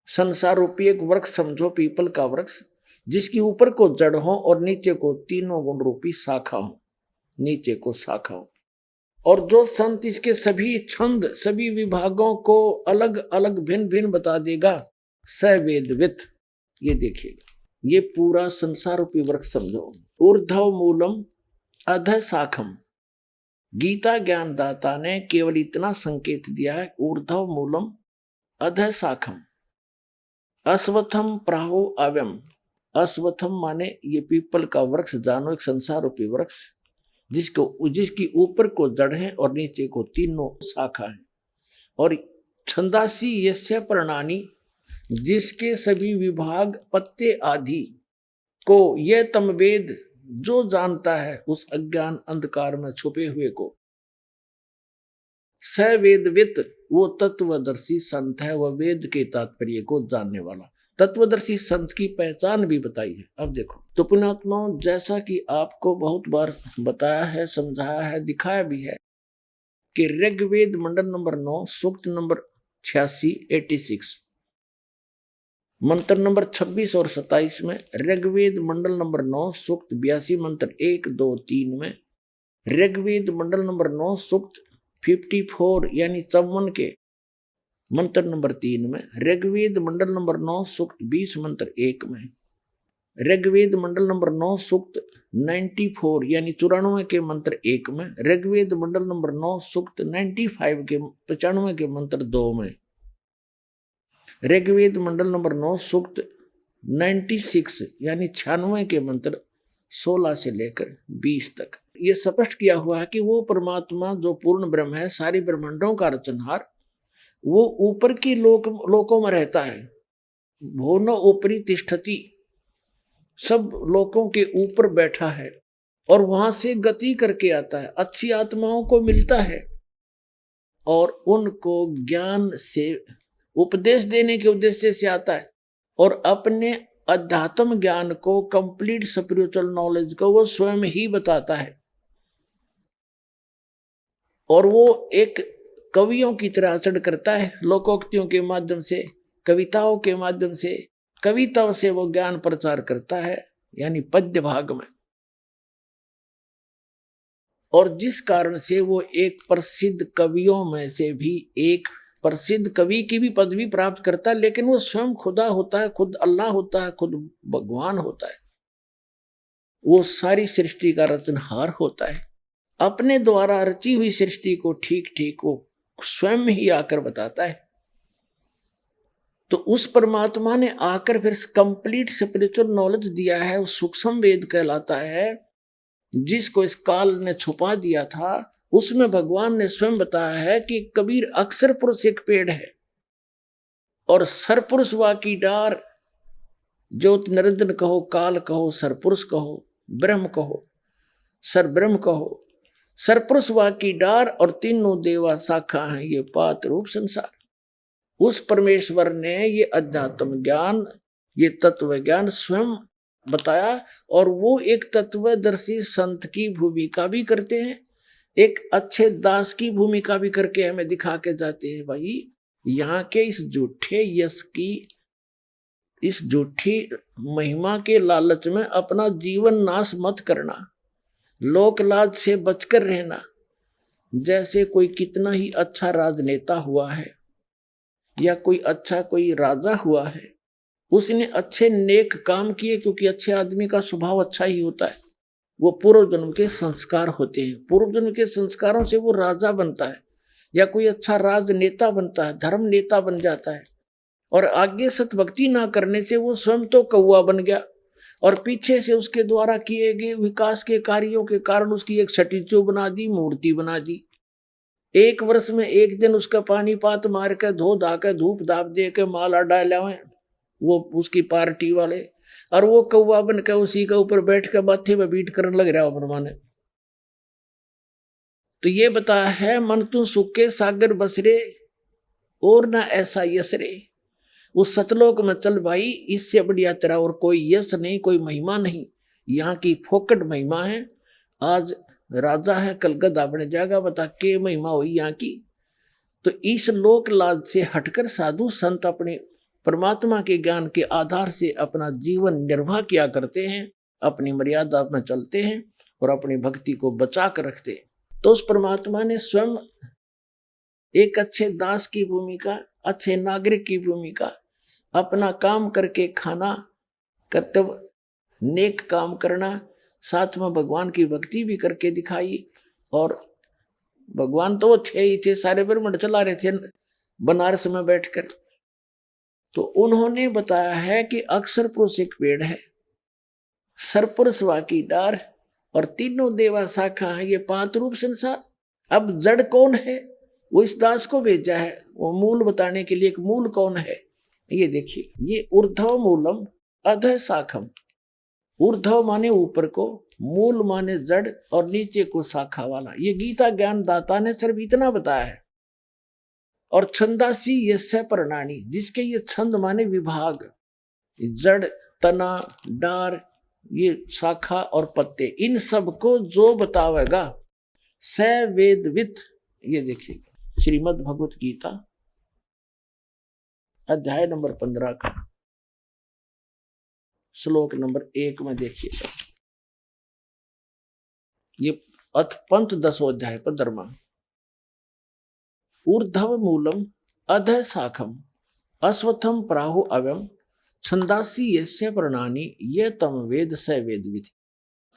संसार रूपी एक वृक्ष समझो, पीपल का वृक्ष, जिसकी ऊपर को जड़ हो और नीचे को तीनों गुण रूपी शाखा हो, नीचे को शाखा हो। और जो संत इसके सभी छंद, सभी विभागों को अलग अलग भिन्न भिन्न बता देगा, सवेदवित्। ये देखिएगा, ये पूरा संसार रूपी वृक्ष समझो। ऊर्ध्व मूलम अधः शाखम, गीता ज्ञानदाता ने केवल इतना संकेत दिया है, ऊर्ध्व मूलम अधः शाखम अश्वत्थम प्राहु अव्यम। अश्वत्थम माने ये पीपल का वृक्ष जानो, एक संसार रूपी वृक्ष जिसकी ऊपर को जड़ है और नीचे को तीनों शाखा है। और छंदासी यस्य पर्णानि, जिसके सभी विभाग पत्ते आदि को यह तम वेद, जो जानता है उस अज्ञान अंधकार में छुपे हुए को, स वेदवित्, वो तत्वदर्शी संत है, वह वेद के तात्पर्य को जानने वाला। तत्वदर्शी संत की पहचान भी बताई है। अब देखो तो पुण्यात्माओं, जैसा कि आपको बहुत बार बताया है, समझाया है, दिखाया भी है कि ऋग्वेद मंडल नंबर 9 सूक्त नंबर 86 मंत्र नंबर 26 और 27 में, ऋग्वेद मंडल नंबर 9 सूक्त 82 मंत्र 1, 2, 3 में, ऋग्वेद मंडल नंबर 9 सूक्त 54 यानी 54 के मंत्र नंबर 3 में, ऋग्वेद मंडल नंबर 9 सूक्त 20 मंत्र 1 में, ऋग्वेद मंडल नंबर 9 सूक्त 94 यानी 94 के मंत्र 1 में, ऋग्वेद मंडल नंबर 9 सूक्त 95 के 95 के मंत्र 2 में, ऋग्वेद मंडल नंबर 9 सूक्त 96 यानी 96 के मंत्र 16 से लेकर 20 तक ये स्पष्ट किया हुआ है कि वो परमात्मा जो पूर्ण ब्रह्म है, सारी ब्रह्मांडों का रचनहार, वो ऊपर की लोकों में रहता है। भुवनो ऊपरी तिष्ठति, सब लोकों के ऊपर बैठा है और वहां से गति करके आता है, अच्छी आत्माओं को मिलता है और उनको ज्ञान से उपदेश देने के उद्देश्य से आता है और अपने अध्यात्म ज्ञान को, कंप्लीट स्पिरिचुअल नॉलेज को वो स्वयं ही बताता है। और वो एक कवियों की तरह आचरण करता है, लोकोक्तियों के माध्यम से, कविताओं के माध्यम से, कविताओं से वो ज्ञान प्रचार करता है, यानी पद्य भाग में। और जिस कारण से वो एक प्रसिद्ध कवियों में से भी एक प्रसिद्ध कवि की भी पदवी प्राप्त करता है, लेकिन वो स्वयं खुदा होता है, खुद अल्लाह होता है, खुद भगवान होता है। वो सारी सृष्टि का रचनहार होता है। अपने द्वारा रची हुई सृष्टि को ठीक ठीक वो स्वयं ही आकर बताता है। तो उस परमात्मा ने आकर फिर कंप्लीट स्पिरिचुअल नॉलेज दिया है, वो सूक्ष्म वेद कहलाता है, जिसको इस काल ने छुपा दिया था। उसमें भगवान ने स्वयं बताया है कि कबीर अक्षर पुरुष एक पेड़ है और सरपुरुष वा की डार, ज्योत निरंजन कहो, काल कहो, सरपुरुष कहो, ब्रह्म कहो, सर ब्रह्म कहो, सरपुरुष वा की डार और तीनों देवा शाखा हैं ये पात रूप संसार। उस परमेश्वर ने ये अध्यात्म ज्ञान, ये तत्व ज्ञान स्वयं बताया और वो एक तत्वदर्शी संत की भूमिका भी करते हैं, एक अच्छे दास की भूमिका भी करके हमें दिखा के जाते हैं, भाई यहाँ के इस झूठे यश की, इस झूठी महिमा के लालच में अपना जीवन नाश मत करना, लोक लाज से बचकर रहना। जैसे कोई कितना ही अच्छा राजनेता हुआ है या कोई अच्छा कोई राजा हुआ है, उसने अच्छे नेक काम किए, क्योंकि अच्छे आदमी का स्वभाव अच्छा ही होता है, वो पूर्व जन्म के संस्कार होते हैं, पूर्व जन्म के संस्कारों से वो राजा बनता है या कोई अच्छा राजनेता बनता है, धर्म नेता बन जाता है। और आगे सतभक्ति ना करने से वो स्वयं तो कौवा बन गया और पीछे से उसके द्वारा किए गए विकास के कार्यों के कारण उसकी एक स्टैच्यू बना दी, मूर्ति बना दी। एक वर्ष में एक दिन उसका पानी पात मार के धो धा के धूप धाप दे के माला डाला वो उसकी पार्टी वाले, और वो कौवा बन के उसी के ऊपर बैठ के माथे में बीट करने लग रहा ब्रह्मा ने। तो ये बताया है, मन तू सुखे सागर बसरे और ना ऐसा यसरे। उस सतलोक में चल भाई, इससे बढ़िया तेरा और कोई यश नहीं, कोई महिमा नहीं, यहाँ की फोकट महिमा है। आज राजा है, कल गधा बन जाएगा, बता के महिमा हुई यहाँ की। तो इस लोक लाज से हटकर साधु संत अपने परमात्मा के ज्ञान के आधार से अपना जीवन निर्वाह किया करते हैं, अपनी मर्यादा में चलते हैं और अपनी भक्ति को बचा कर रखते हैं। तो उस परमात्मा ने स्वयं एक अच्छे दास की भूमिका, अच्छे नागरिक की भूमिका, अपना काम करके खाना, कर्तव्य, नेक काम करना, साथ में भगवान की भक्ति भी करके दिखाई। और भगवान तो वो थे ही थे, सारे ब्रह्मांड चला रहे थे बनारस में बैठकर। तो उन्होंने बताया है कि अक्षर पुरुष एक पेड़ है, सरपुरुष वा की डार और तीनों देवा शाखा है ये पांच रूप संसार। अब जड़ कौन है, वो इस दास को भेजा है, वो मूल बताने के लिए। एक मूल कौन है ये देखिए, ये ऊर्ध्व मूलम अधः शाखम। ऊर्ध्व माने ऊपर को, मूल माने जड़ और नीचे को शाखा वाला। ये गीता ज्ञान दाता ने सिर्फ इतना बताया है। और छंदासी यस्य प्रणानी, जिसके ये छंद माने विभाग, जड़, तना, डार, ये शाखा और पत्ते, इन सब को जो बतावेगा स वेदवित। ये देखिए श्रीमद् भगवत गीता अध्याय नंबर 15 का श्लोक नंबर 1 में देखिएगा। ये अथ पंथ 10वां अध्याय 15वां। ऊर्ध्व मूलम अधः शाखम अश्वत्थम प्राहु अव्यम छंदासी यस्य प्रणानी ये तम वेद स वेदविद।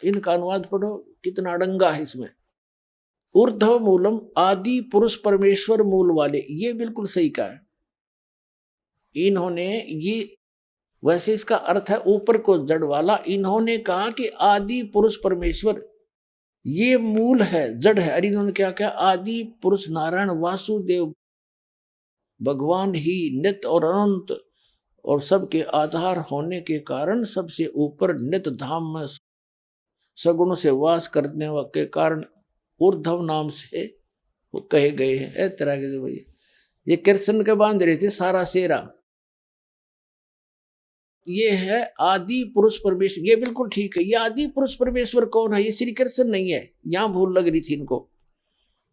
इनका अनुवाद पढ़ो, कितना अड़ंगा है इसमें। ऊर्ध्व मूलम, आदि पुरुष परमेश्वर मूल वाले, ये बिल्कुल सही कहा है इन्होंने। ये वैसे इसका अर्थ है ऊपर को जड़ वाला। इन्होंने कहा कि आदि पुरुष परमेश्वर ये मूल है, जड़ है। और इन्होंने क्या कहा, आदि पुरुष नारायण वासुदेव भगवान ही नित्य और अनंत और सबके आधार होने के कारण सबसे ऊपर नित्य धाम में सगुण से वास करने के कारण ऊर्ध्व नाम से वो कहे गए हैं। इस तरह के भैया ये कृष्ण के बांध रहे थे सारा सेरा। ये है आदि पुरुष परमेश्वर, ये बिल्कुल ठीक है। ये आदि पुरुष परमेश्वर कौन है? ये श्री कृष्ण नहीं है, यहां भूल लग रही थी इनको।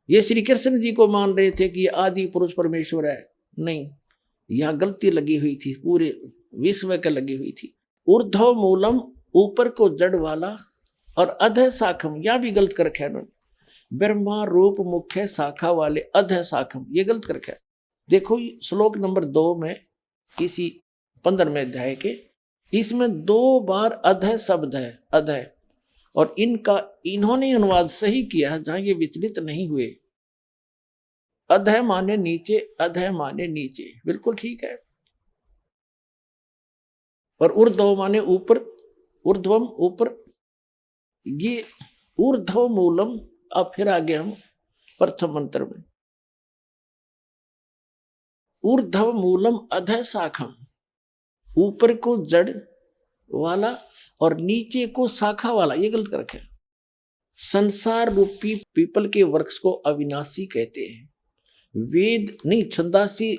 ये श्री कृष्ण जी को मान रहे थे कि ये आदि पुरुष परमेश्वर है, नहीं, यहां गलती लगी हुई थी, पूरे विश्व के लगी हुई थी। ऊर्ध्व मूलम ऊपर को जड़ वाला और अध शाखम, यह भी गलत कर रखा है उन्होंने। ब्रह्मा रूप मुख्य शाखा वाले अध शाखम, ये गलत कर रखा है। देखो श्लोक नंबर 2 में इसी 15वें अध्याय के, इसमें 2 बार अध शब्द है, अध, और इनका इन्होंने अनुवाद सही किया जहां ये विचलित नहीं हुए। अध माने नीचे, अध माने नीचे, बिल्कुल ठीक है। और ऊर्ध्व माने ऊपर, ऊर्ध्वम ऊपर, ये ऊर्ध्व मूलम। अब फिर आगे हम प्रथम मंत्र में, ऊर्ध्व मूलम अध शाखम, ऊपर को जड़ वाला और नीचे को शाखा वाला, ये गलत कर रखा है। संसार रूपी पीपल के वृक्ष को अविनाशी कहते हैं। वेद नहीं, छंदासी,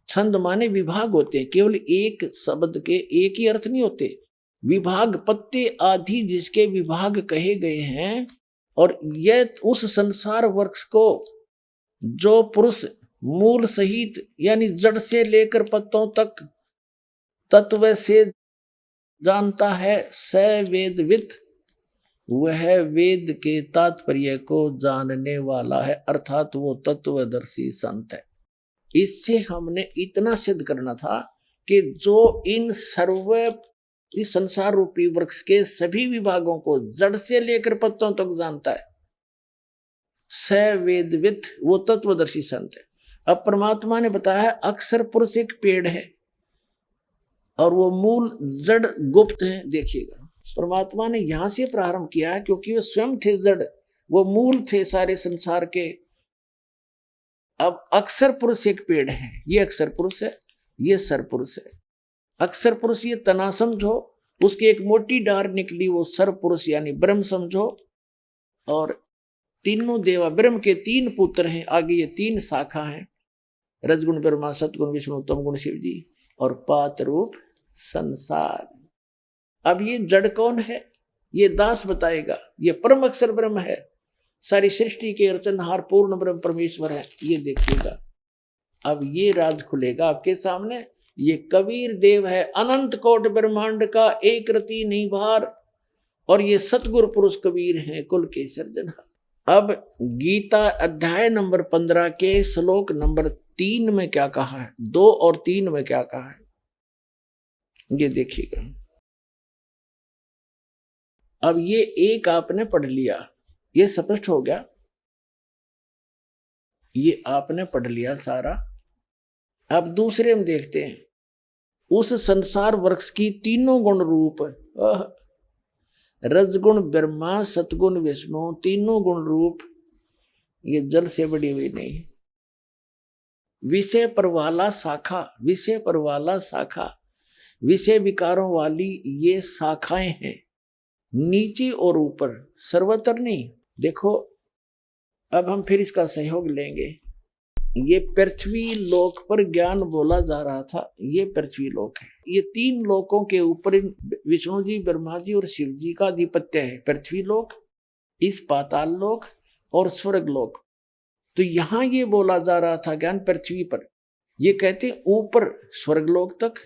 छंद माने विभाग होते हैं, केवल एक शब्द के एक ही अर्थ नहीं होते। विभाग पत्ते आदि जिसके विभाग कहे गए हैं। और यह उस संसार वृक्ष को जो पुरुष मूल सहित यानी जड़ से लेकर पत्तों तक तत्व से जानता है, स वेदविद, वह वेद के तात्पर्य को जानने वाला है, अर्थात वो तत्वदर्शी संत है। इससे हमने इतना सिद्ध करना था कि जो इन इस संसार रूपी वृक्ष के सभी विभागों को जड़ से लेकर पत्तों तक जानता है, स वेदविद, वो तत्वदर्शी संत है। अब परमात्मा ने बताया अक्षर पुरुष एक पेड़ है और वो मूल जड़ गुप्त है। देखिएगा परमात्मा ने यहां से प्रारंभ किया है क्योंकि वो स्वयं थे जड़, वो मूल थे सारे संसार के। अब अक्षर पुरुष एक पेड़ है, ये अक्षर पुरुष है, ये सर पुरुष है। अक्षर पुरुष ये तना समझो, उसकी एक मोटी डार निकली वो सर पुरुष यानी ब्रह्म समझो। और तीनों देवा ब्रह्म के 3 पुत्र हैं, आगे ये 3 शाखा हैं, रजगुण ब्रह्मा, सतगुण विष्णु, तम गुण शिव जी, और पात रूप संसार। अब ये जड़ कौन है ये दास बताएगा। ये परम अक्षर ब्रह्म है, सारी सृष्टि के रचनहार पूर्ण ब्रह्म परमेश्वर है। ये देखिएगा अब ये राज खुलेगा आपके सामने। ये कबीर देव है, अनंत कोट ब्रह्मांड का एक रति नहीं भार, और ये सतगुरु पुरुष कबीर हैं कुल के सर्जनहार। अब गीता अध्याय नंबर 15 के श्लोक नंबर 3 में क्या कहा है, 2 और 3 में क्या कहा है, ये देखिएगा। अब ये एक आपने पढ़ लिया, ये स्पष्ट हो गया, ये आपने पढ़ लिया सारा। अब दूसरे हम देखते हैं, उस संसार वृक्ष की तीनों गुण रूप, रजगुण ब्रह्मा, सतगुण विष्णु, तीनों गुण रूप, ये जल से बड़ी हुई नहीं। विषय पर वाला शाखा, विषय पर वाला शाखा, विषय विकारों वाली ये शाखाएं हैं, नीचे और ऊपर, सर्वत्र नहीं। देखो अब हम फिर इसका सहयोग लेंगे। ये पृथ्वी लोक पर ज्ञान बोला जा रहा था, ये पृथ्वी लोक है। ये 3 लोकों के ऊपर विष्णु जी, ब्रह्मा जी और शिव जी का आधिपत्य है, पृथ्वी लोक, इस पाताल लोक और स्वर्ग लोक। तो यहां ये बोला जा रहा था ज्ञान पृथ्वी पर। ये कहते ऊपर स्वर्ग लोक तक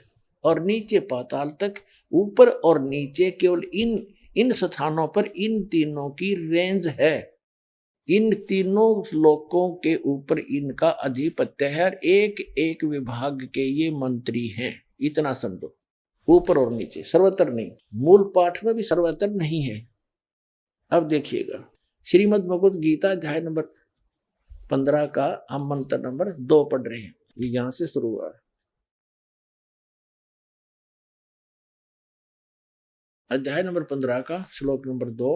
और नीचे पाताल तक। ऊपर और नीचे केवल इन स्थानों पर इन तीनों की रेंज है, इन तीनों लोकों के ऊपर इनका अधिपत्य है। एक एक विभाग के ये मंत्री हैं, इतना समझो, ऊपर और नीचे, सर्वत्र नहीं। मूल पाठ में भी सर्वत्र नहीं है। अब देखिएगा श्रीमद् भगवत गीता अध्याय नंबर 15 का हम मंत्र नंबर 2 पढ़ रहे हैं। ये यहां से शुरू हुआ है। अध्याय नंबर 15 का श्लोक नंबर 2।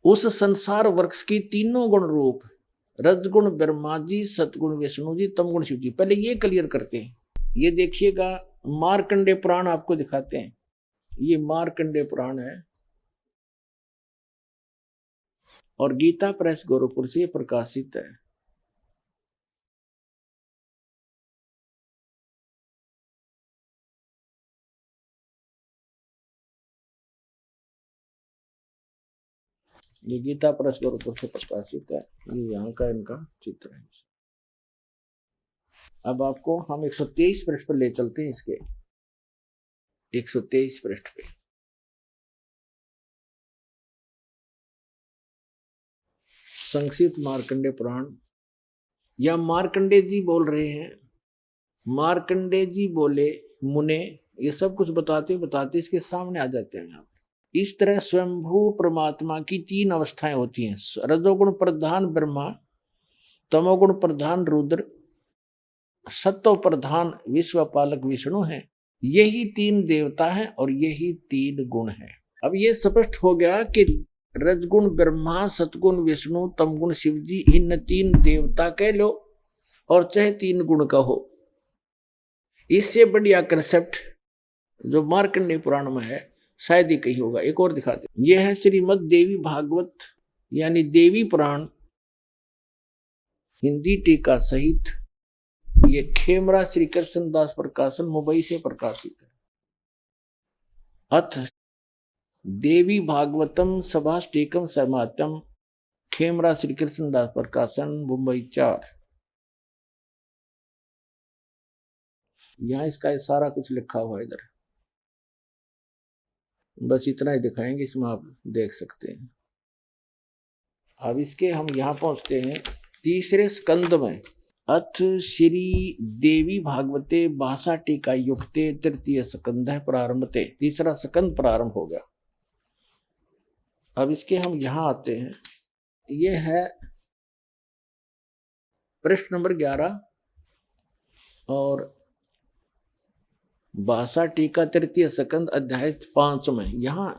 उस संसार वृक्ष की तीनों गुण रूप रजगुण ब्रह्मा जी, सतगुण विष्णु जी, तमगुण शिव जी। पहले ये क्लियर करते हैं। ये देखिएगा, मार्कंडे पुराण आपको दिखाते हैं। ये मार्कंडे पुराण है और गीता प्रेस गोरखपुर से प्रकाशित है। ये गीता प्रेस गोरखपुर से प्रकाशित है। ये यहाँ का इनका चित्र है। अब आपको हम 123 पृष्ठ पर ले चलते हैं। इसके 123 पृष्ठ पे संक्षिप्त मार्कंडे पुराण, या मार्कंडे जी बोल रहे हैं। मार्कंडे जी बोले, मुने, ये सब कुछ बताते बताते इसके सामने आ जाते हैं। यहाँ इस तरह स्वयंभू परमात्मा की 3 अवस्थाएं होती हैं। रजोगुण प्रधान ब्रह्मा, तमोगुण प्रधान रुद्र, सत्व प्रधान विश्वपालक विष्णु है। यही 3 देवता हैं और यही 3 गुण हैं। अब ये स्पष्ट हो गया कि रजगुण ब्रह्मा, सतगुण विष्णु, तमगुण शिव जी, इन 3 देवता कह लो और चाहे 3 गुण कहो। इससे बढ़िया कंसेप्ट जो मार्कंडेय पुराण में है शायद ही कहीं होगा। एक और दिखाते, यह है श्रीमद् देवी भागवत यानी देवी पुराण हिंदी टीका सहित। ये खेमरा श्री कृष्ण दास प्रकाशन मुंबई से प्रकाशित है। अथ देवी भागवतम सभाष्टीकम समात्यम, खेमरा श्री कृष्ण दास प्रकाशन मुंबई 4। यहां इसका सारा कुछ लिखा हुआ है। इधर बस इतना ही दिखाएंगे, इसमें आप देख सकते हैं। अब इसके हम यहां पहुंचते हैं 3रे स्कंद में। अथ श्री देवी भागवते भाषा टीका युक्ते 3य स्कंद प्रारंभते, 3रा स्कंद प्रारंभ हो गया। अब इसके हम यहां आते हैं। यह है पृष्ठ नंबर 11 और भाषा टीका 3य स्कंद अध्याय 5 में। यहाँ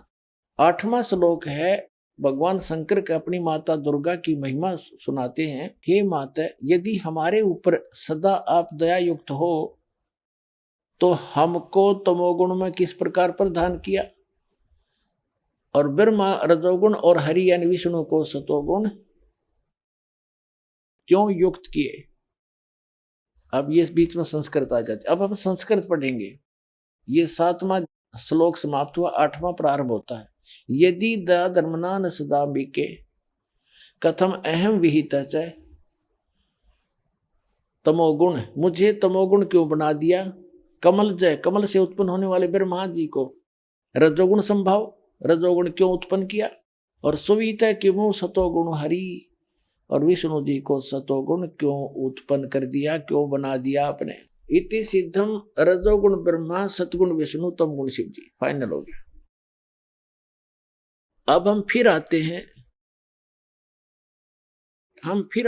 8वां श्लोक है। भगवान शंकर के अपनी माता दुर्गा की महिमा सुनाते हैं। हे माता, यदि हमारे ऊपर सदा आप दया युक्त हो तो हमको तमोगुण में किस प्रकार प्रदान किया, और ब्रह्मा रजोगुण और हरि यानी विष्णु को सतोगुण क्यों युक्त किए। अब ये बीच में संस्कृत आ जाती। अब हम संस्कृत पढ़ेंगे। ये 7वां श्लोक समाप्त हुआ, 8वां प्रारंभ होता है। यदि दया धर्मना न सदा बिके कथम अहम विहित च तमोगुण, मुझे तमोगुण क्यों बना दिया। कमल जय, कमल से उत्पन्न होने वाले ब्रह्मा जी को रजोगुण संभाव, रजोगुण क्यों उत्पन्न किया। और सुविहित है कि मुँह सतोगुण हरि, और विष्णु जी को सतोगुण क्यों उत्पन्न कर दिया, क्यों बना दिया आपने। इति सिद्धम रजोगुण ब्रह्मा, सतगुण विष्णु, तमगुण शिव जी। फाइनल हो गया। अब हम फिर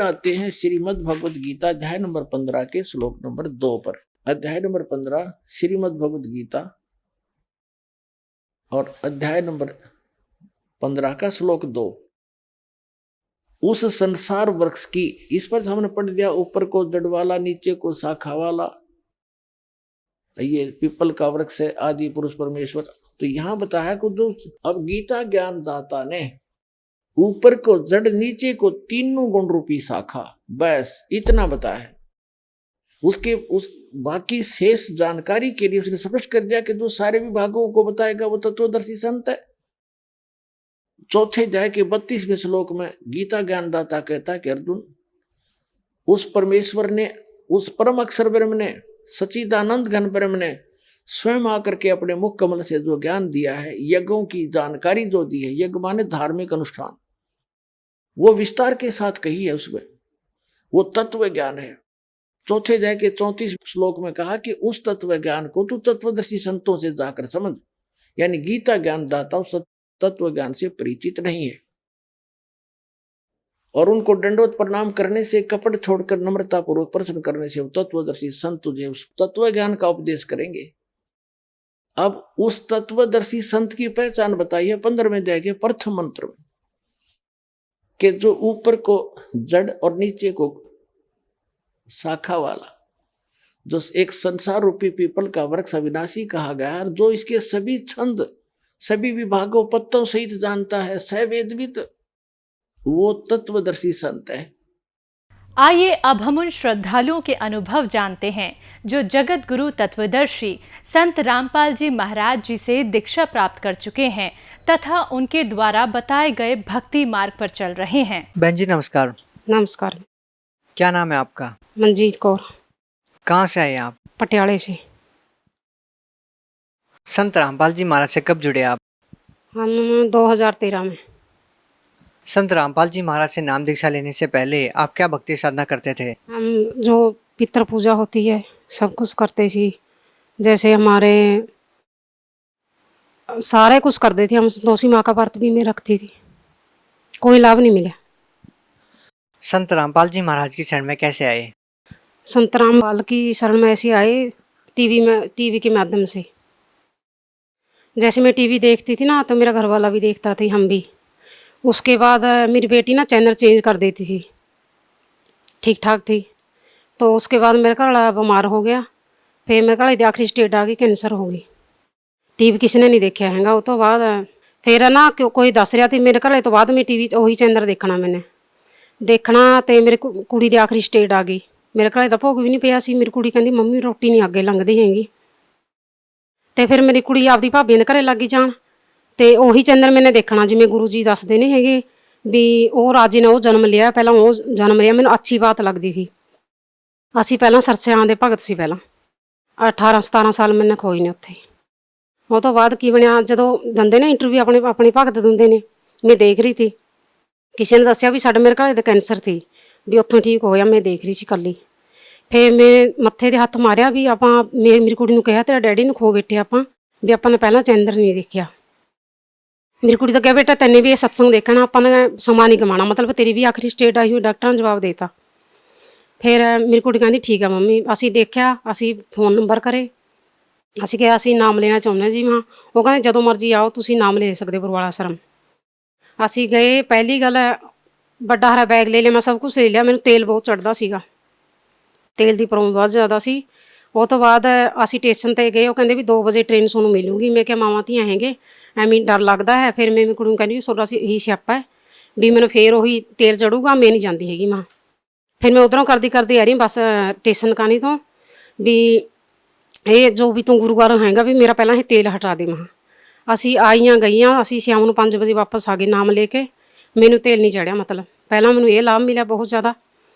आते हैं श्रीमद् भगवद गीता अध्याय नंबर 15 के श्लोक नंबर 2 पर। अध्याय नंबर 15 श्रीमद् भगवद गीता और अध्याय नंबर 15 का श्लोक 2। उस संसार वृक्ष की, इस पर हमने पढ़ दिया, ऊपर को जड़ वाला, नीचे को शाखा वाला। ये पीपल का वृक्ष है, आदि पुरुष परमेश्वर। तो यहां बताया कि जो अब गीता ज्ञान दाता ने ऊपर को जड़, नीचे को तीनों गुण रूपी शाखा, बस इतना बताया। उसके उस बाकी शेष जानकारी के लिए उसने स्पष्ट कर दिया कि जो सारे विभागों को बताएगा वो तत्वदर्शी संत है। चौथे अध्याय के 32वें श्लोक में गीता ज्ञानदाता कहता है कि अर्जुन, उस परमेश्वर ने, उस परम अक्षर ब्रह्म ने, सच्चिदानंद घन ब्रह्म ने स्वयं आकर के अपने मुख कमल से जो ज्ञान दिया है, यज्ञों की जानकारी जो दी है, यज्ञ माने धार्मिक अनुष्ठान, वो विस्तार के साथ कही है। उसमें वो तत्व ज्ञान है। चौथे अध्याय के 34 श्लोक में कहा कि उस तत्व ज्ञान को तू तत्वदर्शी संतों से जाकर समझ, यानी गीता ज्ञानदाता उस तत्व ज्ञान से परिचित नहीं है। और उनको दंडवत प्रणाम करने से, कपट छोड़कर नम्रता पूर्वक प्रश्न करने से वो तत्वदर्शी संत तुझे उस तत्व ज्ञान का उपदेश करेंगे। अब उस तत्वदर्शी संत की पहचान बताइए 15वें अध्याय के प्रथम मंत्र में, कि जो ऊपर को जड़ और नीचे को शाखा वाला, जो एक संसार रूपी पीपल का वृक्ष अविनाशी कहा गया है, जो इसके सभी छंद सभी विभागों पत्तों सहित जानता है, सवेदवित, वो तत्वदर्शी संत है। आइए अब हम उन श्रद्धालुओं के अनुभव जानते हैं जो जगत गुरु तत्वदर्शी संत रामपाल जी महाराज जी से दीक्षा प्राप्त कर चुके हैं तथा उनके द्वारा बताए गए भक्ति मार्ग पर चल रहे हैं। बहन जी नमस्कार। नमस्कार। क्या नाम है आपका? मंजीत कौर। कहाँ से आए आप? पटियाले से। संत रामपाल जी महाराज से कब जुड़े आप? हम 2013 में। संत रामपाल जी महाराज से नाम दीक्षा लेने से पहले आप क्या भक्ति साधना करते थे? हम जो पितृ पूजा होती है सब कुछ करते थी, जैसे हमारे सारे कुछ करते थे। हम संतोषी माँ का व्रत भी मैं रखती थी, कोई लाभ नहीं मिला। संत रामपाल जी महाराज की शरण में कैसे आए? संत रामपाल की शरण में ऐसे आए टीवी के माध्यम से। जैसे मैं टीवी देखती थी ना, तो मेरा घर वाला भी देखता थी, हम भी। उसके बाद मेरी बेटी ना चैनल चेंज कर देती थी, ठीक ठाक थी। तो उसके बाद मेरा घर वाला बीमार हो गया, फिर मेरे घर आखिरी स्टेज आ गई, कैंसर हो गई। टीवी किसी ने नहीं देखा हैगा। वो तो बाद फिर ना कोई दस रहा थी मेरे घर, तो बाद में टीवी वही चैनल देखना मैंने देखना, तो मेरे कुड़ी की आखिरी स्टेज आ गई। मेरे घर का भोग भी नहीं पिया सी। मेरी कुड़ी कहती मम्मी रोटी नहीं अगे लंघदी हैगी। तो फिर मेरी कुड़ी आपदी भाभी ने घरे लग गई जान, तो ਉਹੀ चैनल मैंने देखना जिमें गुरु जी दसते नहीं हैगे भी ਉਹ ਰਾਜੇ ने ਉਹ जन्म लिया। पहला ਉਹ जन्म लिया, मैंने अच्छी बात लगती थी। ਅਸੀਂ ਪਹਿਲਾਂ ਸਰਸਿਆਂ ਦੇ ਭਗਤ ਸੀ। ਪਹਿਲਾਂ 18-17 ਸਾਲ मैंने खोई ने ਉੱਥੇ। ਉਹ ਤੋਂ ਬਾਅਦ ਕੀ ਬਣਿਆ, ਜਦੋਂ ਦਿੰਦੇ ਨੇ ਇੰਟਰਵਿਊ ਆਪਣੇ ਭਗਤ ਦਿੰਦੇ ਨੇ, ਮੈਂ ਦੇਖ ਰਹੀ ਸੀ। ਕਿਸੇ ਨੇ ਦੱਸਿਆ ਵੀ ਸਾਡੇ ਮੇਰੇ ਘਰ ਦਾ ਕੈਂਸਰ ਸੀ, ਵੀ ਉੱਥੋਂ ਠੀਕ ਹੋਇਆ। ਮੈਂ ਦੇਖ ਰਹੀ ਸੀ ਇਕੱਲੀ। ਫਿਰ ਮੈਂ ਮੱਥੇ ਦੇ ਹੱਥ ਮਾਰਿਆ ਵੀ ਆਪਾਂ ਮੇਰੀ ਕੁੜੀ ਨੂੰ ਕਿਹਾ ਤੇਰਾ ਡੈਡੀ ਨੂੰ ਖੋ ਬੈਠੇ ਆਪਾਂ, ਵੀ ਆਪਾਂ ਨੇ ਪਹਿਲਾਂ ਚੈਨਲ ਨਹੀਂ ਦੇਖਿਆ। मेरी कुड़ी तो क्या बेटा तेने भी ये सत्संग देखना, अपन ने समा नहीं कमाना, मतलब तेरी भी आखिरी स्टेट आई हुई। डॉक्टर ने जवाब देता। फिर मेरी कुड़ी कहती ठीक है मम्मी। असी देखा, असी फोन नंबर करे, असी कहा असी नाम लेना चाहुंदे जी मां। वो कहते जदों मर्जी आओ तुसी नाम ले सकदे बरवाला आश्रम। असी गए, पहली गल बड़ा हरा बैग ले लिया, मैं सब कुछ ले लिया। मैंने तेल बहुत चढ़दा सीगा, तेल की प्रॉब्लम बहुत ज़्यादा सी। ਉਹ ਤੋਂ ਬਾਅਦ ਅਸੀਂ ਸਟੇਸ਼ਨ 'ਤੇ ਗਏ। ਉਹ ਕਹਿੰਦੇ ਵੀ 2 ਵਜੇ ਟ੍ਰੇਨ ਤੁਹਾਨੂੰ ਮਿਲੂਗੀ। ਮੈਂ ਕਿਹਾ ਮਾਵਾਂ ਧੀਆਂ ਹੈਗੇ, ਐਵੇਂ ਡਰ ਲੱਗਦਾ ਹੈ। ਫਿਰ ਮੈਂ ਕੁੜੀ ਨੂੰ ਕਹਿੰਦੀ ਵੀ ਤੁਹਾਡਾ ਇਹੀ ਸਿਆਪਾ ਹੈ ਵੀ ਮੈਨੂੰ ਫਿਰ ਉਹੀ ਤੇਲ ਚੜੂਗਾ, ਮੈਂ ਨਹੀਂ ਜਾਂਦੀ ਹੈਗੀ ਮਾਂ। ਫਿਰ ਮੈਂ ਉੱਧਰੋਂ ਕਰਦੀ ਆ ਰਹੀ ਬੱਸ ਸਟੇਸ਼ਨ ਕਾਨੀ ਤੋਂ, ਵੀ ਇਹ ਜੋ ਵੀ ਤੂੰ ਗੁਰੂਗਰ ਹੈਗਾ ਵੀ ਮੇਰਾ ਪਹਿਲਾਂ ਇਹ ਤੇਲ ਹਟਾ ਦੇ ਮਾਂ। ਅਸੀਂ ਆਈਆਂ ਗਈਆਂ, ਅਸੀਂ ਸ਼ਾਮ ਨੂੰ 5 ਵਜੇ ਵਾਪਸ ਆ ਗਏ ਨਾਮ ਲੈ ਕੇ। ਮੈਨੂੰ ਤੇਲ ਨਹੀਂ ਚੜਿਆ, ਮਤਲਬ ਪਹਿਲਾਂ ਮੈਨੂੰ ਇਹ ਲਾਭ ਮਿਲਿਆ ਬਹੁਤ ਜ਼ਿਆਦਾ।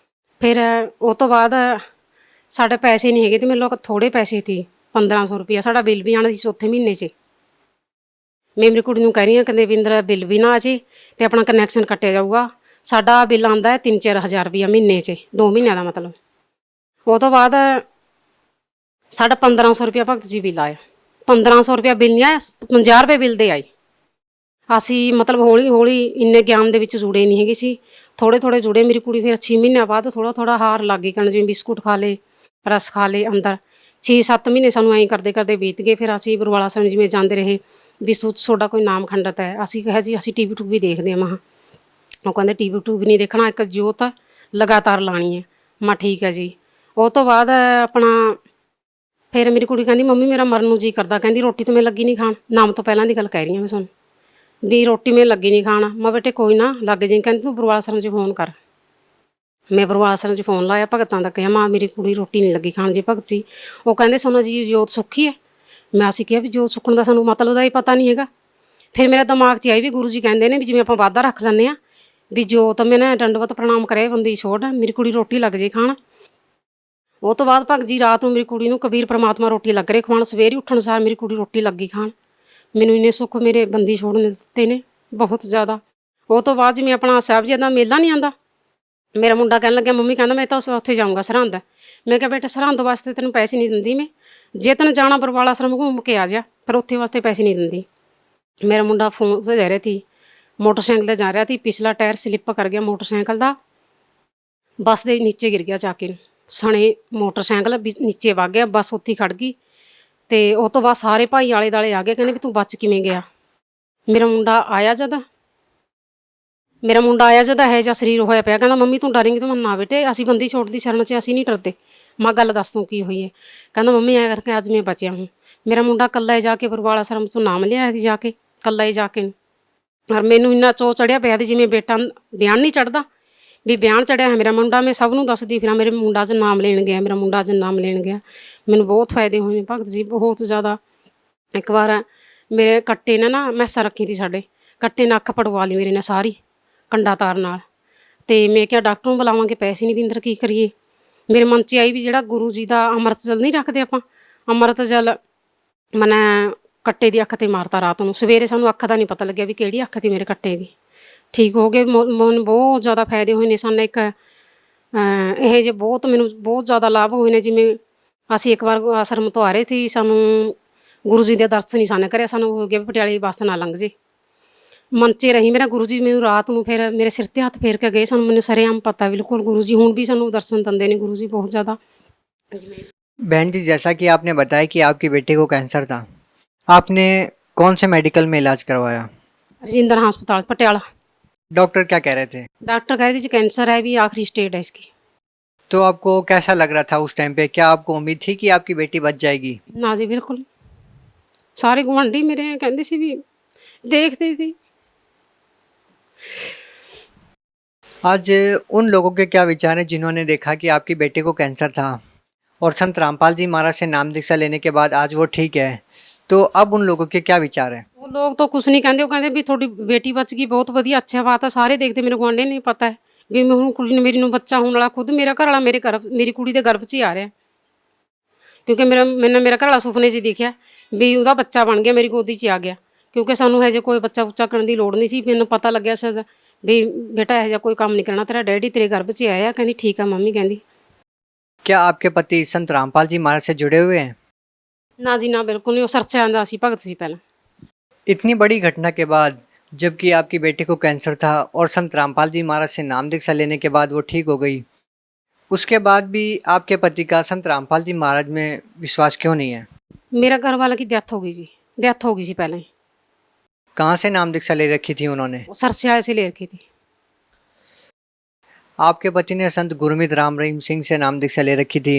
ਫਿਰ ਉਹ ਤੋਂ ਬਾਅਦ ਸਾਡੇ ਪੈਸੇ ਨਹੀਂ ਹੈਗੇ ਤੇ ਮੇਰੇ ਲੋਕ ਥੋੜੇ ਪੈਸੇ ਸੀ, 1500 ਰੁਪਇਆ। ਸਾਡਾ ਬਿੱਲ ਵੀ ਆਉਣਾ ਸੀ ਚੌਥੇ ਮਹੀਨੇ 'ਚ। ਮੈਂ ਮੇਰੀ ਕੁੜੀ ਨੂੰ ਕਹਿ ਰਹੀ ਹਾਂ ਕਹਿੰਦੇ ਵਿੰਦਰ ਬਿੱਲ ਵੀ ਨਾ ਆ ਜੇ ਤੇ ਆਪਣਾ ਕਨੈਕਸ਼ਨ ਕੱਟਿਆ ਜਾਊਗਾ। ਸਾਡਾ ਬਿੱਲ ਆਉਂਦਾ ਹੈ 3-4 ਹਜ਼ਾਰ ਰੁਪਇਆ ਮਹੀਨੇ 'ਚ, 2 ਮਹੀਨਿਆਂ ਦਾ ਮਤਲਬ। ਉਹ ਤੋਂ ਬਾਅਦ ਸਾਡਾ 1500 ਰੁਪਇਆ ਭਗਤ ਜੀ ਬਿੱਲ ਆਇਆ। 1500 ਰੁਪਇਆ ਬਿੱਲ ਨਹੀਂ ਆਇਆ, 50 ਰੁਪਏ ਬਿੱਲ ਦੇ ਆਏ। ਅਸੀਂ ਮਤਲਬ ਹੌਲੀ ਹੌਲੀ ਇੰਨੇ ਗਿਆਨ ਦੇ ਵਿੱਚ ਜੁੜੇ ਨਹੀਂ ਹੈਗੇ ਸੀ, ਥੋੜ੍ਹੇ ਜੁੜੇ। ਮੇਰੀ ਕੁੜੀ ਫਿਰ 6 ਮਹੀਨਿਆਂ ਬਾਅਦ ਥੋੜਾ ਹਾਰ ਲੱਗ ਗਈ ਕਰਨ, ਜਿਵੇਂ ਬਿਸਕੁਟ ਖਾ ਲਏ, ਰਸ ਖਾ ਲਏ ਅੰਦਰ। 6-7 ਮਹੀਨੇ ਸਾਨੂੰ ਐਂ ਕਰਦੇ ਬੀਤ ਗਏ। ਫਿਰ ਅਸੀਂ ਬਰਵਾਲਾ ਸਾਹਿਬ ਜਿਵੇਂ ਜਾਂਦੇ ਰਹੇ ਵੀ ਤੁਹਾਡਾ ਕੋਈ ਨਾਮ ਖੰਡਤ ਹੈ। ਅਸੀਂ ਕਿਹਾ ਜੀ ਅਸੀਂ ਟੀਵੀ ਟੂਵੀ ਦੇਖਦੇ ਹਾਂ ਮਹਾਂ। ਉਹ ਕਹਿੰਦੇ ਟੀਵੀ ਟੂਵੀ ਨਹੀਂ ਦੇਖਣਾ, ਇੱਕ ਜੋਤ ਲਗਾਤਾਰ ਲਾਣੀ ਹੈ। ਮੈਂ ਠੀਕ ਹੈ ਜੀ। ਉਹ ਤੋਂ ਬਾਅਦ ਆਪਣਾ ਫਿਰ ਮੇਰੀ ਕੁੜੀ ਕਹਿੰਦੀ ਮੰਮੀ ਮੇਰਾ ਮਰਨ ਨੂੰ ਜੀ ਕਰਦਾ, ਕਹਿੰਦੀ ਰੋਟੀ ਤਾਂ ਮੈਂ ਲੱਗੀ ਨਹੀਂ ਖਾਣ। ਨਾਮ ਤੋਂ ਪਹਿਲਾਂ ਦੀ ਗੱਲ ਕਹਿ ਰਹੀ ਹਾਂ ਮੈਂ ਤੁਹਾਨੂੰ, ਵੀ ਰੋਟੀ ਮੈਂ ਲੱਗੀ ਨਹੀਂ ਖਾਣ। ਮੈਂ ਬੇਟੇ ਕੋਈ ਨਾ ਲੱਗ ਜਾਈਂ। ਕਹਿੰਦੀ ਤੂੰ ਬਰਵਾਲਾ ਸਾਹਿਬ 'ਚ ਫੋਨ ਕਰ। ਮੈਂ ਬਰਵਾਲਾ ਸਾਹਿਬ 'ਚ ਫੋਨ ਲਾਇਆ, ਭਗਤਾਂ ਦਾ ਕਿਹਾ ਮਾਂ ਮੇਰੀ ਕੁੜੀ ਰੋਟੀ ਨਹੀਂ ਲੱਗੀ ਖਾਣ। ਜੀ ਭਗਤ ਸੀ, ਉਹ ਕਹਿੰਦੇ ਸੋਨਾ ਜੀ ਜੋਤ ਸੁੱਖੀ ਹੈ। ਮੈਂ ਅਸੀਂ ਕਿਹਾ ਵੀ ਜੋਤ ਸੁੱਕਣ ਦਾ ਸਾਨੂੰ ਮਤਲਬ ਦਾ ਹੀ ਪਤਾ ਨਹੀਂ ਹੈਗਾ। ਫਿਰ ਮੇਰੇ ਦਿਮਾਗ 'ਚ ਆਈ ਵੀ ਗੁਰੂ ਜੀ ਕਹਿੰਦੇ ਨੇ ਵੀ ਜਿਵੇਂ ਆਪਾਂ ਵਾਧਾ ਰੱਖ ਲੈਂਦੇ ਹਾਂ ਵੀ ਜੋਤ ਮੈਂ ਨਾ ਦੰਡਵਤ ਪ੍ਰਣਾਮ ਕਰੇ ਬੰਦੀ ਛੋੜ, ਮੇਰੀ ਕੁੜੀ ਰੋਟੀ ਲੱਗ ਜੇ ਖਾਣ। ਉਹ ਤੋਂ ਬਾਅਦ ਭਗਤ ਜੀ ਰਾਤ ਨੂੰ ਮੇਰੀ ਕੁੜੀ ਨੂੰ ਕਬੀਰ ਪਰਮਾਤਮਾ ਰੋਟੀ ਲੱਗ ਰਹੇ ਖਵਾਉਣ। ਸਵੇਰੇ ਉੱਠਣ ਸਾਰ ਮੇਰੀ ਕੁੜੀ ਰੋਟੀ ਲੱਗੀ ਖਾਣ। ਮੈਨੂੰ ਇੰਨੇ ਸੁੱਖ ਮੇਰੇ ਬੰਦੀ ਛੋੜ ਨੇ ਦਿੱਤੇ ਨੇ ਬਹੁਤ ਜ਼ਿਆਦਾ। ਉਹ ਤੋਂ ਬਾਅਦ ਜਿਵੇਂ ਆਪਣਾ ਸਾਹਿਬਜ਼ਾਦਾ ਮੇਲਾ ਨਹੀਂ ਆਉਂਦਾ, ਮੇਰਾ ਮੁੰਡਾ ਕਹਿਣ ਲੱਗਿਆ ਮੰਮੀ ਕਹਿੰਦਾ ਮੈਂ ਤਾਂ ਉੱਥੇ ਜਾਊਂਗਾ ਸਰਹੰਦ। ਮੈਂ ਕਿਹਾ ਬੇਟਾ ਸਰਹੰਦ ਵਾਸਤੇ ਤੈਨੂੰ ਪੈਸੇ ਨਹੀਂ ਦਿੰਦੀ ਮੈਂ, ਜੇ ਤੈਨੂੰ ਜਾਣਾ ਬਰਵਾਲਾ ਆਸ਼ਰਮ ਘੁੰਮ ਕੇ ਆ ਜਾ, ਪਰ ਉੱਥੇ ਵਾਸਤੇ ਪੈਸੇ ਨਹੀਂ ਦਿੰਦੀ। ਮੇਰਾ ਮੁੰਡਾ ਫੋਨ 'ਤੇ ਜਾ ਰਿਹਾ ਸੀ, ਮੋਟਰਸਾਈਕਲ 'ਤੇ ਜਾ ਰਿਹਾ ਸੀ, ਪਿਛਲਾ ਟਾਇਰ ਸਲਿੱਪ ਕਰ ਗਿਆ ਮੋਟਰਸਾਈਕਲ ਦਾ, ਬੱਸ ਦੇ ਨੀਚੇ ਗਿਰ ਗਿਆ ਜਾ ਕੇ। ਸਣੇ ਮੋਟਰਸਾਈਕਲ ਨੀਚੇ ਵਗ ਗਿਆ, ਬੱਸ ਉੱਥੇ ਖੜ੍ਹ ਗਈ। ਤੇ ਉਹ ਤੋਂ ਬਾਅਦ ਸਾਰੇ ਭਾਈ ਆਲੇ ਦਾਲੇ ਆ ਗਏ, ਕਹਿੰਦੇ ਵੀ ਤੂੰ ਬਚ ਕਿਵੇਂ ਗਿਆ। ਮੇਰਾ ਮੁੰਡਾ ਆਇਆ ਜਦ ਇਹ ਜਿਹਾ ਸਰੀਰ ਹੋਇਆ ਪਿਆ, ਕਹਿੰਦਾ ਮੰਮੀ ਤੂੰ ਡਰੇਂਗੀ। ਤੂੰ ਨਾ ਬੇਟੇ ਅਸੀਂ ਬੰਦੀ ਛੋੜ ਦੀ ਸ਼ਰਨ 'ਚ ਅਸੀਂ ਨਹੀਂ ਡਰਦੇ। ਮੈਂ ਗੱਲ ਦੱਸ ਤੂੰ ਕੀ ਹੋਈ ਹੈ। ਕਹਿੰਦਾ ਮੰਮੀ ਐਂ ਕਰਕੇ ਅੱਜ ਮੈਂ ਬਚਿਆ ਹੂੰ। ਮੇਰਾ ਮੁੰਡਾ ਕੱਲਾ ਜਾ ਕੇ ਬਰਵਾਲਾ ਆਸ਼ਰਮ ਤੋਂ ਨਾਮ ਲਿਆਇਆ ਸੀ, ਜਾ ਕੇ ਕੱਲਾ ਹੀ ਜਾ ਕੇ। ਔਰ ਮੈਨੂੰ ਇੰਨਾ ਚੋ ਚੜਿਆ ਪਿਆ ਸੀ ਜਿਵੇਂ ਬੇਟਾ ਬਿਆਨ ਨਹੀਂ ਚੜਦਾ ਵੀ ਬਿਆਨ ਚੜਿਆ ਹੈ ਮੇਰਾ ਮੁੰਡਾ। ਮੈਂ ਸਭ ਨੂੰ ਦੱਸਦੀ ਫਿਰਾਂ ਮੇਰੇ ਮੁੰਡਾ 'ਚ ਨਾਮ ਲੈਣ ਗਿਆ, ਮੇਰਾ ਮੁੰਡਾ 'ਚ ਨਾਮ ਲੈਣ ਗਿਆ। ਮੈਨੂੰ ਬਹੁਤ ਫਾਇਦੇ ਹੋਏ ਨੇ ਭਗਤ ਜੀ, ਬਹੁਤ ਜ਼ਿਆਦਾ। ਇੱਕ ਵਾਰ ਮੇਰੇ ਕੱਟੇ ਨੇ ਨਾ ਮੈਸਾਂ ਰੱਖੀ ਸੀ ਸਾਡੇ, ਕੱਟੇ ਨੇ ਅੱਖ ਪੜਵਾ ਲਈ ਮੇਰੇ ਨੇ ਸਾਰੀ ਕੰਡਾ ਤਾਰ ਨਾਲ। ਤੇ ਮੈਂ ਕਿਹਾ ਡਾਕਟਰ ਨੂੰ ਬੁਲਾਵਾਂਗੇ, ਪੈਸੇ ਨਹੀਂ ਬਿੰਦਰ ਕੀ ਕਰੀਏ। ਮੇਰੇ ਮਨ 'ਚ ਆਈ ਵੀ ਜਿਹੜਾ ਗੁਰੂ ਜੀ ਦਾ ਅੰਮ੍ਰਿਤ ਜਲ ਨਹੀਂ ਰੱਖਦੇ ਆਪਾਂ, ਅੰਮ੍ਰਿਤ ਜਲ ਮਨੇ ਕੱਟੇ ਦੀ ਅੱਖ ਤੇ ਮਾਰਤਾ ਰਾਤ ਨੂੰ। ਸਵੇਰੇ ਸਾਨੂੰ ਅੱਖ ਦਾ ਨਹੀਂ ਪਤਾ ਲੱਗਿਆ ਵੀ ਕਿਹੜੀ ਅੱਖ ਤੀ ਮੇਰੇ ਕੱਟੇ ਦੀ। ਠੀਕ ਹੋ ਗਏ, ਮੈਨੂੰ ਬਹੁਤ ਜ਼ਿਆਦਾ ਫਾਇਦੇ ਹੋਏ ਨੇ। ਸਾਨੂੰ ਇੱਕ ਇਹ ਜਿਹੇ ਬਹੁਤ ਮੈਨੂੰ ਬਹੁਤ ਜ਼ਿਆਦਾ ਲਾਭ ਹੋਏ ਨੇ। ਜਿਵੇਂ ਅਸੀਂ ਇੱਕ ਵਾਰ ਆਸ਼ਰਮ ਤੋਂ ਆ ਰਹੇ ਸੀ, ਸਾਨੂੰ ਗੁਰੂ ਜੀ ਦੇ ਦਰਸ਼ਨ ਨਹੀਂ ਸਾਨੂੰ ਕਰਿਆ। ਸਾਨੂੰ ਹੋ ਗਿਆ ਪਟਿਆਲੇ ਬੱਸ ਨਾ ਲੰਘ ਜੇ। ਮਨ 'ਚ ਰਹੀ ਮੇਰਾ ਗੁਰੂ ਜੀ ਮੈਨੂੰ ਰਾਤ ਨੂੰ ਫਿਰ ਮੇਰੇ ਸਿਰ ਤੇ ਹੱਥ ਫੇਰ ਕੇ ਗਏ। ਸਾਨੂੰ ਮੈਨੂੰ ਸਰੇਆਮ ਪਤਾ ਬਿਲकुल गुरु जी ਹੁਣ भी ਸਾਨੂੰ ਦਰਸ਼ਨ ਦਿੰਦੇ ਨੇ गुरु जी बहुत ज़्यादा। बहन जी, जैसा कि आपने बताया कि आपकी बेटे को कैंसर था, आपने कौन से मेडिकल में इलाज करवाया? रजिंदर हस्पताल पटियाला। डॉक्टर क्या कह रहे थे? डॉक्टर कह रहे थे कैंसर है भी, आखिरी स्टेज है इसकी। तो आपको कैसा लग रहा था उस टाइम पे? क्या आपको उम्मीद थी कि आपकी बेटी बच जाएगी? ना जी बिल्कुल। सारे गुआढ़ी मेरे कहते सी भी देखते थे। आज उन लोगों के क्या विचार हैं जिन्होंने देखा कि आपकी बेटे को कैंसर था और संत रामपाल जी महाराज से नाम दीक्षा लेने के बाद आज वो ठीक है, तो अब उन लोगों के क्या विचार हैं? वो लोग तो कुछ नहीं कहते, वो कहते भी थोड़ी बेटी बच गई, बहुत वधिया, अच्छा बात है। सारे देखते, मेरे गुआढ़ी नहीं पता है भी मैं हूँ कुड़ी मेरी नूं बच्चा होने वाला। खुद मेरा घर वाला मेरी कुड़ी के गर्भ 'ਚ ही आ रहा, क्योंकि मैंने मेरा घर वाला सुपने 'ਚ देखा भी ਉਹਦਾ ਬੱਚਾ ਬਣ ਗਿਆ, ਮੇਰੀ ਗੋਦੀ 'ਚ ਆ ਗਿਆ। ਕਿਉਂਕਿ ਸਾਨੂੰ ਹਜੇ ਕੋਈ ਬੱਚਾ ਬੁੱਚਾ ਕਰਨ ਦੀ ਲੋੜ ਨਹੀਂ ਸੀ। ਮੈਨੂੰ ਪਤਾ ਲੱਗਿਆ ਸੀ ਵੀ बेटा ਇਹੋ ਜਿਹਾ ਕੋਈ ਕੰਮ ਨਹੀਂ ਕਰਨਾ, तेरा डैडी तेरे गर्भ 'ਚ आया। कहती ठीक है मम्मी। कहती क्या आपके पति संत रामपाल जी महाराज से जुड़े हुए हैं? ना जी ना, बिल्कुल नहीं। वो सरचा आंदा सी भगत सी पहला। इतनी बड़ी घटना के बाद, जबकि आपकी बेटी को कैंसर था और संत रामपाल जी महाराज से नाम दीक्षा लेने के बाद वो ठीक हो गई, उसके बाद भी आपके पति का संत रामपाल जी महाराज में विश्वास क्यों नहीं है? मेरा घर वाला की डेथ हो गई जी, डेथ हो गई सी पहले। कहाँ से नाम दीक्षा ले रखी थी उन्होंने? वो सरसे से ले रखी थी। आपके पति ने संत गुरमीत राम रहीम सिंह से नाम दीक्षा ले रखी थी,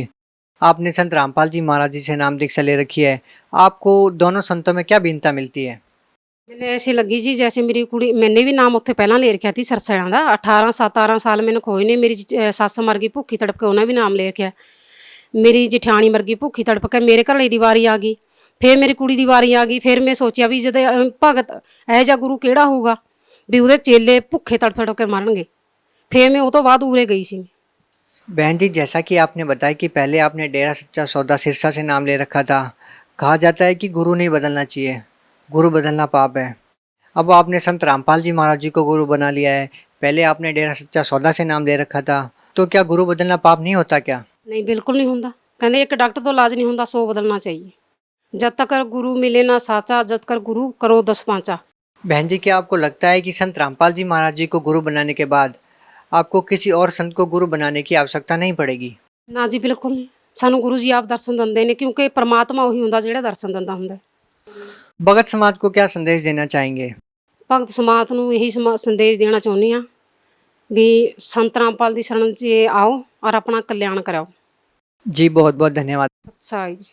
आपने संत रामपाल जी महाराज जी से नाम दीक्षा ले रखी है। आपको दोनों संतों में क्या भिन्नता मिलती है? मैंने ऐसे लगी जी जैसे मेरी कुड़ी, मैंने भी नाम उत्थे पहला ले रखा थी सरसैया का। 18-17 साल मैंने खोए ने। मेरी सस मर गई भुखी तड़प के, उन्हें भी नाम ले रखा। मेरी जठानी मर गई भुखी तड़प के, मेरे घर वाले दी वारी आ गई। फिर मेरी कुड़ी दी वारी आ गई। फिर मैं सोचा भी जद भगत यह जा गुरु केड़ा होगा भी उहदे चेले भुखे तड़प तड़प के मरनगे। फिर मैं उस तो बाद उरे गई सी। बहन जी, जैसा कि आपने बताया कि पहले आपने डेरा सच्चा सौदा सिरसा से नाम ले रखा था। कहा जाता है कि गुरु नहीं बदलना चाहिए, गुरु बदलना पाप है। अब आपने संत रामपाल जी महाराज जी को गुरु बना लिया है, पहले आपने डेरा सच्चा सौदा से नाम ले रखा था, तो क्या गुरु बदलना पाप नहीं होता क्या? नहीं, बिल्कुल नहीं होता। कहते एक डॉक्टर तो इलाज नहीं होता, 100 बदलना चाहिए। जब तक गुरु मिले ना साचा, जब तक गुरु करो 10 पाँचा। बहन जी, क्या आपको लगता है कि संत रामपाल जी महाराज जी को गुरु बनाने के बाद आपको किसी और संत को गुरु बनाने की आवश्यकता नहीं पड़ेगी? ना जी बिल्कुल नहीं। सानू गुरु जी आप दर्शन दिंदे ने, क्योंकि परमात्मा वही हुंदा जिहड़ा दर्शन दिंदा हुंदा। भगत समाज को क्या संदेश देना चाहेंगे? भगत समाज नूं यही संदेश देना चाहुंदी हां भी संत रामपाल दी शरण 'च आओ और अपना कल्याण कराओ। जी बहुत बहुत धन्यवाद। सत्साई जी,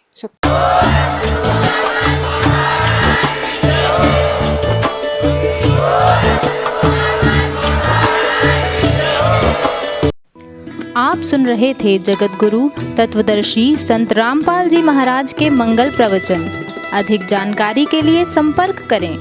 आप सुन रहे थे जगत गुरु तत्वदर्शी संत रामपाल जी महाराज के मंगल प्रवचन। अधिक जानकारी के लिए संपर्क करें